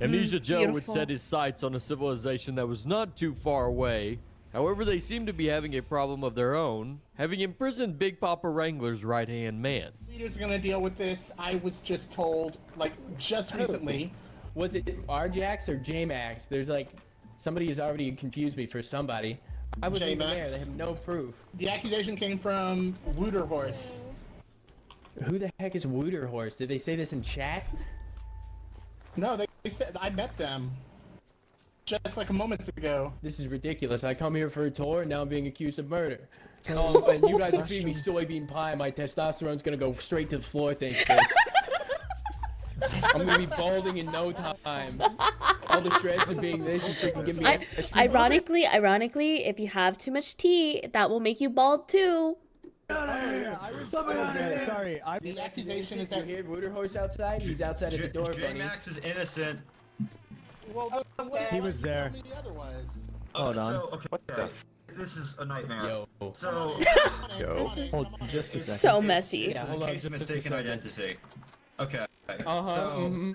Amnesia Joe would beautiful. set his sights on a civilization that was not too far away. However, they seemed to be having a problem of their own, having imprisoned Big Papa Wrangler's right-hand man. Leaders are gonna deal with this. I was just told, like, just recently. Was it RJax or J-Max? There's like, somebody has already confused me for somebody. I wasn't even there. They have no proof. The accusation came from Wooderhorse. Who the heck is Wooderhorse? Did they say this in chat? No, they said I met them just like a moment ago. This is ridiculous. I come here for a tour and now I'm being accused of murder. And you guys are feeding me soybean pie. My testosterone's gonna go straight to the floor thanks to this. I'm gonna be balding in no time. All the stress of being this, you freaking give me. Ironically, if you have too much tea, that will make you bald too. Sorry, the accusation is that you hear Wooderhorse outside. He's outside at the door, buddy. J-Max is innocent. Well, he was there. Hold on. So, okay. This is a nightmare. Yo. So, Hold just a second. So messy. This is a case of mistaken identity. Okay. Uh-huh. So,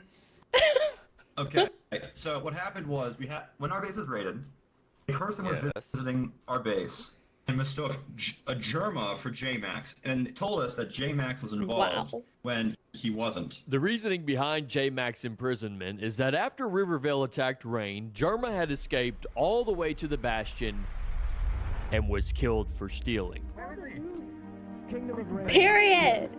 okay. So what happened was when our base was raided, a person was visiting our base and mistook a Germa for J-Max and told us that J-Max was involved when he wasn't. The reasoning behind J-Mac's imprisonment is that after Riverville attacked Rain, Germa had escaped all the way to the Bastion and was killed for stealing. Period.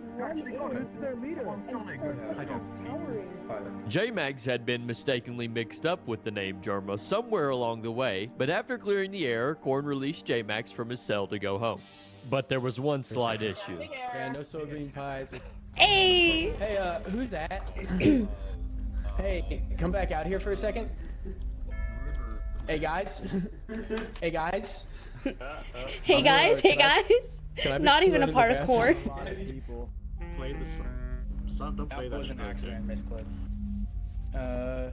J-Max had been mistakenly mixed up with the name Jerma somewhere along the way, but after clearing the air, Corn released J-Max from his cell to go home. But there was one slight issue. Yeah, no soybean pie. Hey! Hey, who's that? Hey, come back out here for a second. Hey, guys. Hey, guys. Hey, guys. Hey, guys. Not even a part of Corn. Play the song. Stop, don't play that. That was an accident, Miss Cliff. No.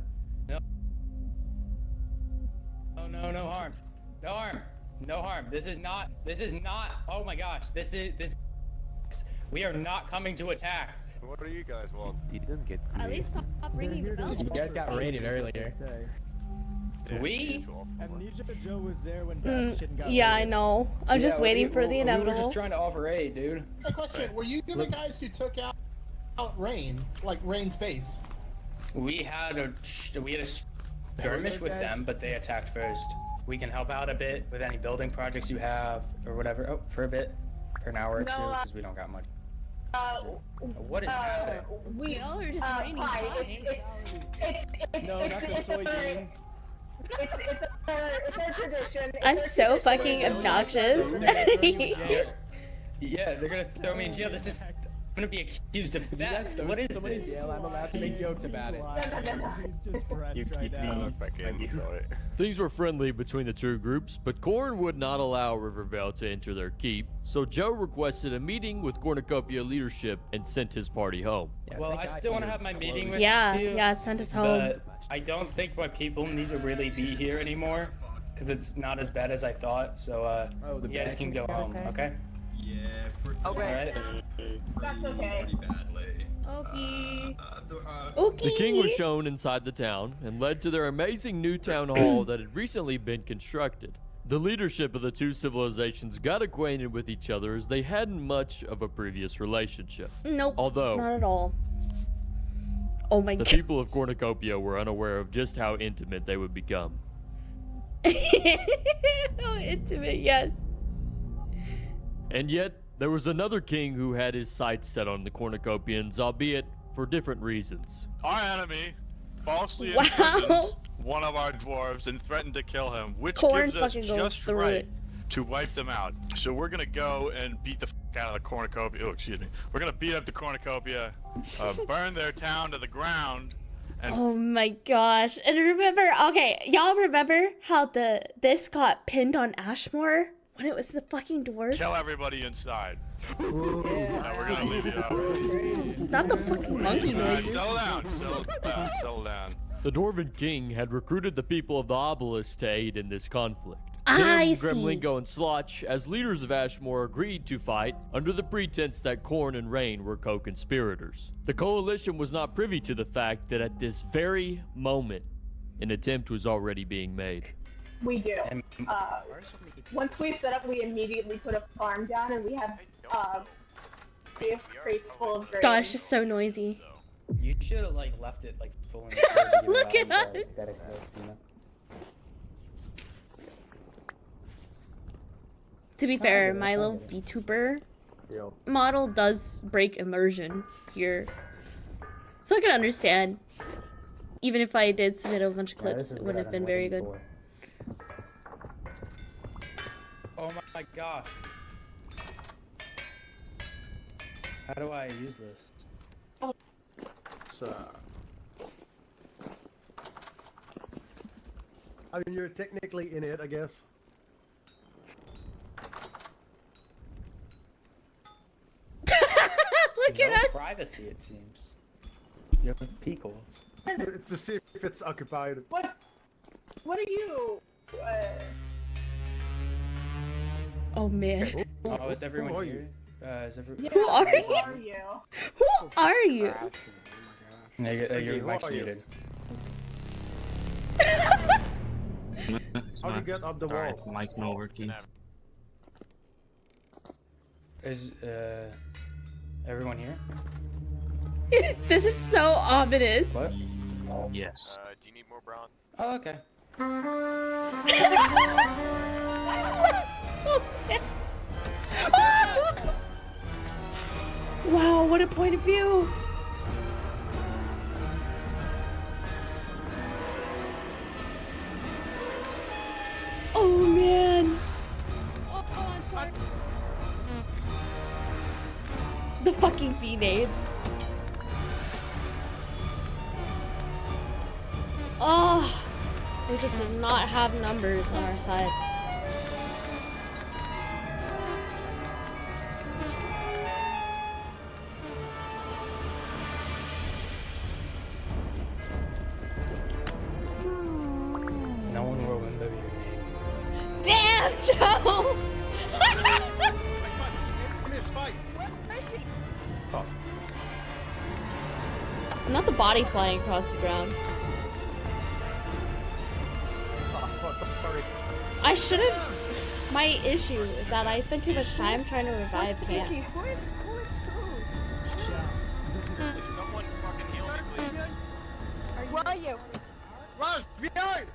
Oh, no harm. No harm. No harm. This is not, oh my gosh, we are not coming to attack. What do you guys want? You didn't get At least stop ringing the bells. You guys got raided earlier. We? Amnesia Joe was there when Bastion got Yeah, I raided. know. I'm just waiting for the We inevitable. were just trying to offer aid, dude. A question: were you the guys who took out Rain, like Rain's base? We had a skirmish with them, but they attacked first. We can help out a bit with any building projects you have or whatever. Oh, for a bit, for an hour or two, because we don't got much. What is happening? We all are just raining No, not the soybeans. It's our tradition. I'm so fucking obnoxious. Yeah, they're gonna throw me in jail. This is. I'm gonna be accused of theft. What is this? I'm allowed to make jokes about it. Things were friendly between the two groups, but Corn would not allow Rivervil to enter their keep, so Joe requested a meeting with Cornicopia leadership and sent his party home. Well, I still want to have my meeting with Yeah, you. yeah, send us home. But I don't think my people need to really be here anymore, because it's not as bad as I thought. So, you guys can go home, okay? Yeah, Okay. That's okay. Okay. The king was shown inside the town and led to their amazing new town hall that had recently been constructed. The leadership of the two civilizations got acquainted with each other as they hadn't much of a previous relationship. Nope. Although, not at all. Oh my the god. people of Cornicopia were unaware of just how intimate they would become. Oh, intimate, yes. And yet, there was another king who had his sights set on the Cornicopians, albeit for different reasons. Our enemy falsely Wow. imprisoned one of our dwarves and threatened to kill him, which Corn gives us fucking goes just through right it. to wipe them out. So we're gonna go and beat the out of the Cornicopia. Oh, excuse me. We're gonna beat up the Cornicopia, burn their town to the ground, and Oh my gosh. And remember, okay, y'all remember how this got pinned on Ashmore? When it was the fucking dwarf? kill everybody inside. And we're gonna leave you out. Not the fucking monkey noises. Settle down, settle down. The Dwarven king had recruited the people of the obelisk to aid in this conflict. I see. Gremlingo, and Slotch, as leaders of Ashmore, agreed to fight under the pretense that Corn and Rain were co-conspirators. The coalition was not privy to the fact that at this very moment, an attempt was already being made. We do. Once we set up, we immediately put a farm down, and we have crates full of grain. Gosh, it's so noisy. You should have like left it like full. Look at us. To be fair, my little VTuber model does break immersion here. So I can understand. Even if I did submit a bunch of clips, it wouldn't have been very good. Oh my gosh. How do I use this? I mean, you're technically in it, I guess. Look at us. Privacy, it seems. You have peekles. It's to see if it's occupied. What are you? Oh man. Oh, is everyone here? Is everyone? Who are you? Who are you? Who are you? You're mic's muted. How do you get up the wall? Mic no working. Is everyone here? This is so ominous. What? Yes. Do you need more brown? Oh, okay. Wow, what a point of view! Oh man! Oh, I'm sorry. The fucking V-nades. Oh, we just did not have numbers on our side. No one will remember your name. Damn, Joe! Not the body flying across the ground. I should have. My issue is that I spent too much time trying to revive Camp. Where are you? Rust, behind!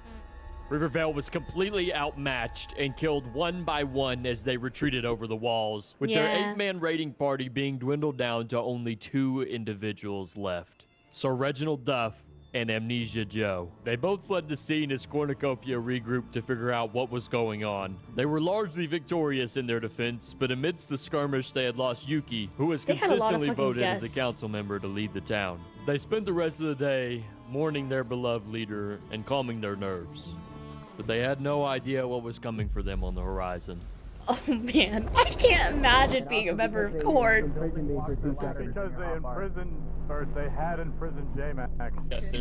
Rivervil was completely outmatched and killed one by one as they retreated over the walls, with their Yeah. 8-man raiding party being dwindled down to only 2 individuals left. Sir Reginald Duff and Amnesia Joe. They both fled the scene as Cornicopia regrouped to figure out what was going on. They were largely victorious in their defense, but amidst the skirmish they had lost Yuki, who was They had a lot of consistently fucking voted as guests. a council member to lead the town. They spent the rest of the day mourning their beloved leader and calming their nerves. But they had no idea what was coming for them on the horizon. Oh man, I can't imagine being a member of court. Because they imprisoned, or they had imprisoned J-Mac.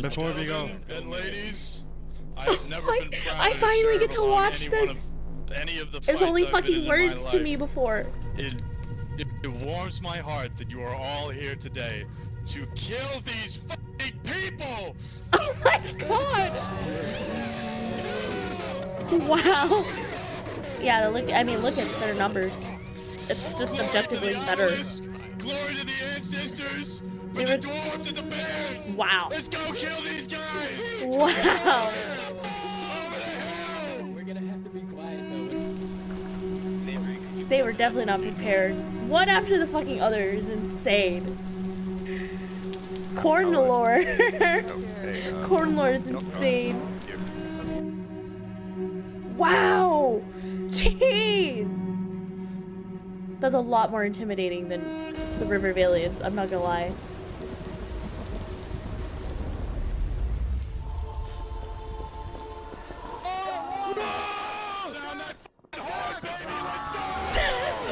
Before we go, and ladies, I've never been proud I to finally serve get to along watch any one this. of- any of the It's fights only I've been fucking in my words to life. me before. It warms my heart that you are all here today to kill these fucking people. Oh my god! Wow. Yeah, look. I mean, look at their numbers. It's just objectively better. Glory to the ancestors. They For were- the dwarves and the bears. Wow. Let's go kill these guys. Wow. We're gonna have to be quiet though. They were definitely not prepared. One after the fucking other is insane. Cornlore. Cornlore is insane. Wow! Jeez! That's a lot more intimidating than the Rivervalians, I'm not gonna lie.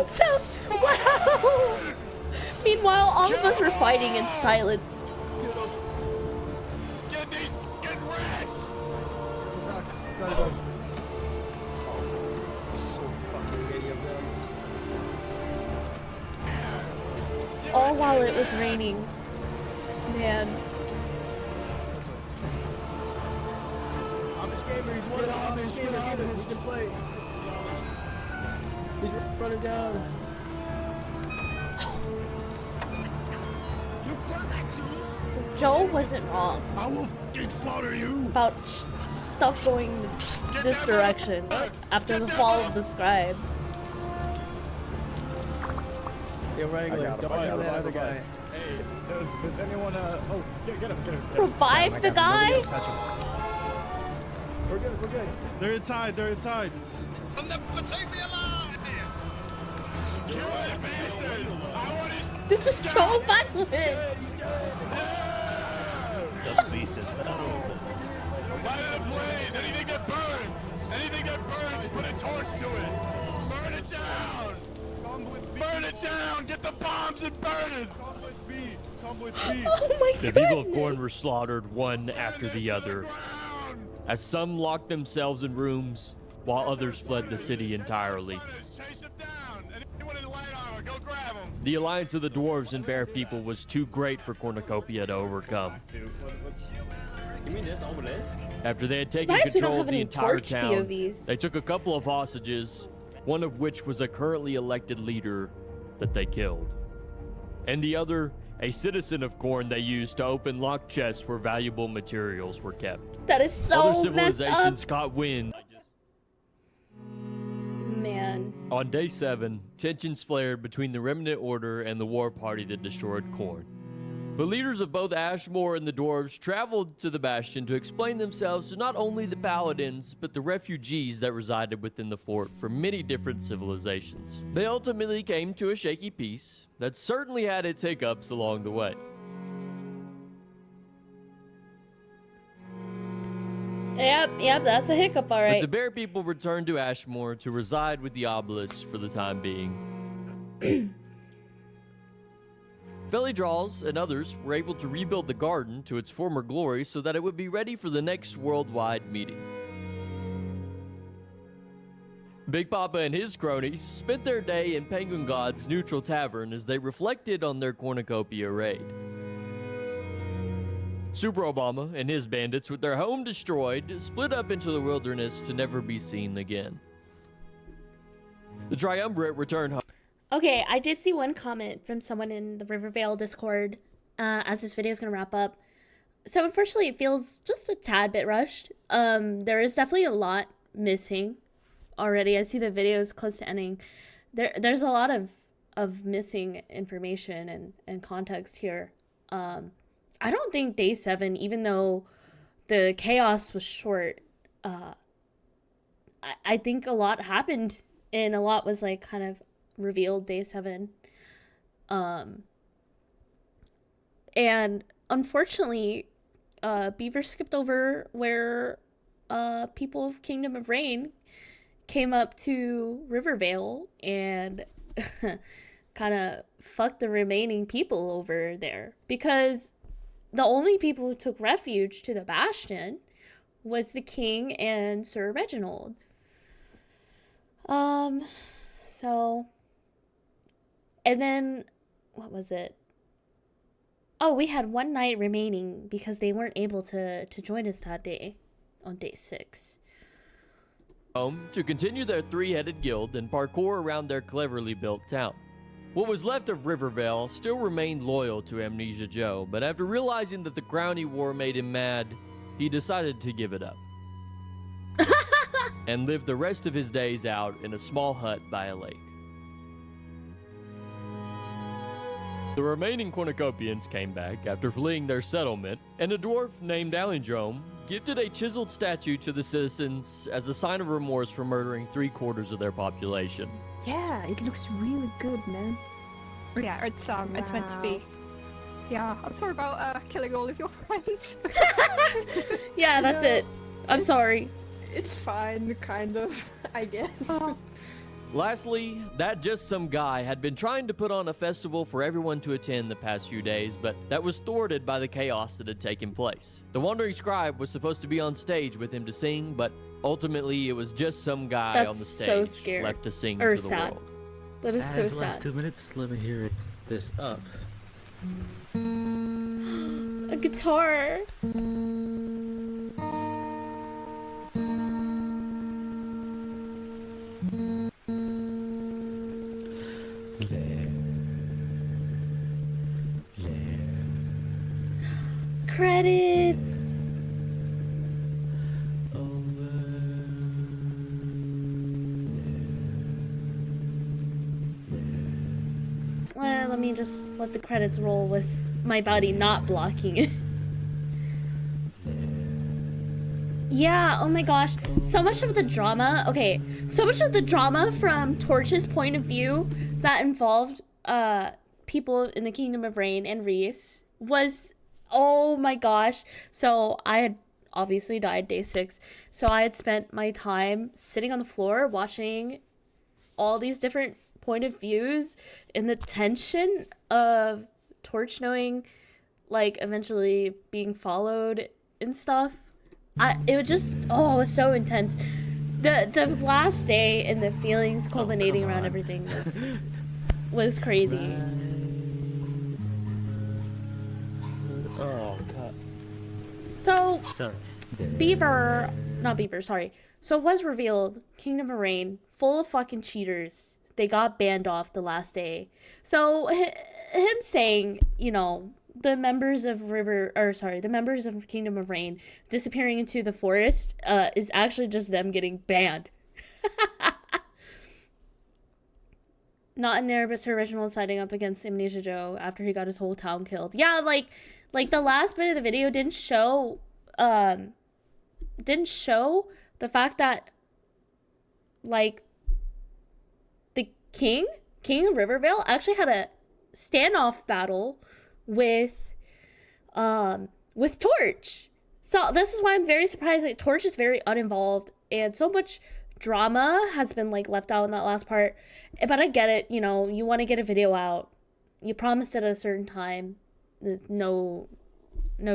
So, wow! Meanwhile, all of us were fighting in silence. All while it was raining. Man. Amish gamer, he's one Amish gamer, get it, he can play. He's running down. Joe wasn't wrong. I will slaughter you. About stuff going this direction after the fall of the scribe. You're Wrangler, don't kill that other guy. Hey, does anyone, oh, get him, get him. Revive the guy? We're good, we're good. They're inside. They're inside. This is so violent. This beast is found. Light it ablaze. Anything that burns. Anything that burns, put a torch to it. Burn it down. Burn it down. Get the bombs and burn it. Come with me. Come with me. Oh my The people of Corn were slaughtered one after the other, as some locked themselves in rooms, while others fled the city entirely. The alliance of the dwarves and bear people was too great for Cornicopia to overcome. You mean this obelisk? After they had taken Surprised we don't control have of the any entire torch town, POVs. they took a couple of hostages, one of which was a currently elected leader that they killed, and the other a citizen of Corn they used to open locked chests where valuable materials were kept. That is so Other messed up. civilizations caught wind. Man. On day 7, tensions flared between the Remnant Order and the war party that destroyed Corn. The leaders of both Ashmore and the dwarves traveled to the Bastion to explain themselves to not only the paladins, but the refugees that resided within the fort from many different civilizations. They ultimately came to a shaky peace that certainly had its hiccups along the way. Yep, that's a hiccup, But alright. the bear people returned to Ashmore to reside with the obelisks for the time being. Fellydraws and others were able to rebuild the garden to its former glory so that it would be ready for the next worldwide meeting. Big Papa and his cronies spent their day in Penguin God's neutral tavern as they reflected on their Cornicopia raid. Super Obama and his bandits, with their home destroyed, split up into the wilderness to never be seen again. The Triumvirate returned home. Okay, I did see one comment from someone in the Rivervale Discord as this video is going to wrap up. So unfortunately, it feels just a tad bit rushed. There is definitely a lot missing already. I see the video is close to ending. There's a lot of missing information and context here. I don't think day 7, even though the chaos was short, I think a lot happened and a lot was like kind of revealed day 7. And unfortunately, Beevr skipped over where people of Kingdom of Rain came up to Rivervale and kind of fucked the remaining people over there, because the only people who took refuge to the Bastion was the king and Sir Reginald. So, and then, what was it? Oh, we had one night remaining because they weren't able to join us that day, on day 6. To continue their 3-headed guild and parkour around their cleverly built town. What was left of Rivervale still remained loyal to Amnesia Joe, but after realizing that the Crowny War made him mad, he decided to give it up. And lived the rest of his days out in a small hut by a lake. The remaining Cornicopians came back after fleeing their settlement, and a dwarf named Alindrome gifted a chiseled statue to the citizens as a sign of remorse for murdering 3/4 of their population. Yeah, it looks really good, man. Yeah, it's meant to be. Yeah, I'm sorry about killing all of your friends. Yeah, that's it. I'm sorry. It's fine, kind of, I guess. Lastly, that just some guy had been trying to put on a festival for everyone to attend the past few days, but that was thwarted by the chaos that had taken place. The Wandering Scribe was supposed to be on stage with him to sing, but ultimately it was just some guy on the stage so scary. left to sing Or to the sad. world. That is so Last sad. 2 minutes, let me hear this up. A guitar. Credits. Well, let me just let the credits roll with my body not blocking it. Yeah, oh my gosh. So much of the drama, okay, so much of the drama from Torch's point of view that involved people in the Kingdom of Rain and Reese was, oh my gosh. So I had obviously died day 6. So I had spent my time sitting on the floor watching all these different point of views and the tension of Torch knowing, like, eventually being followed and stuff. It was just, it was so intense. The last day and the feelings culminating around everything was crazy. Oh, God. So, Sorry. So it was revealed, Kingdom of Rain, full of fucking cheaters. They got banned off the last day. So him saying, you know, the members of Kingdom of Rain disappearing into the forest is actually just them getting banned. Not in there, but her original siding up against Amnesia Joe after he got his whole town killed. Yeah, like the last bit of the video didn't show the fact that like the king of Riverville actually had a standoff battle with Torch. So this is why I'm very surprised that Torch is very uninvolved, and so much drama has been like left out in that last part. But I get it, you know, you want to get a video out. You promised it at a certain time. There's no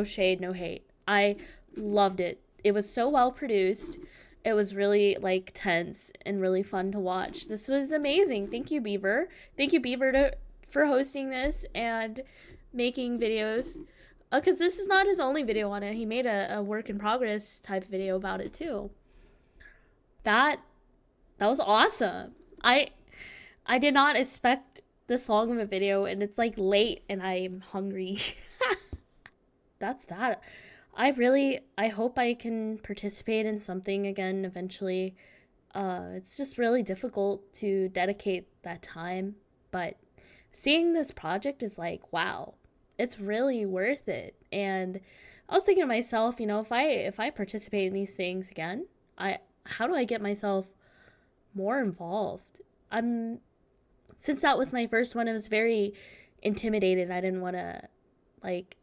shade, no hate. I loved it. It was so well produced. It was really like tense and really fun to watch. This was amazing. Thank you, Beevr. Thank you, Beevr, for hosting this and making videos. Because this is not his only video on it. He made a work in progress type video about it too. That was awesome. I did not expect this long of a video, and it's like late and I'm hungry. That's that. I hope I can participate in something again eventually. It's just really difficult to dedicate that time, but seeing this project is like, wow, it's really worth it. And I was thinking to myself, you know, if I participate in these things again, how do I get myself more involved? Since that was my first one, I was very intimidated. I didn't want to like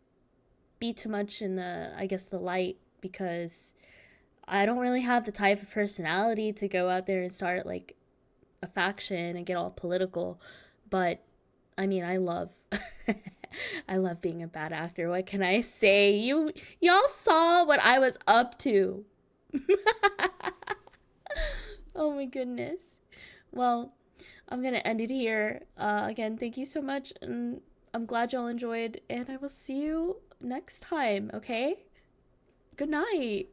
be too much in the light, because I don't really have the type of personality to go out there and start like a faction and get all political. But I mean, I love I love being a bad actor. What can I say? Y'all saw what I was up to. Oh my goodness. Well, I'm gonna end it here. Again, thank you so much, and I'm glad y'all enjoyed, and I will see you next time, okay? Good night.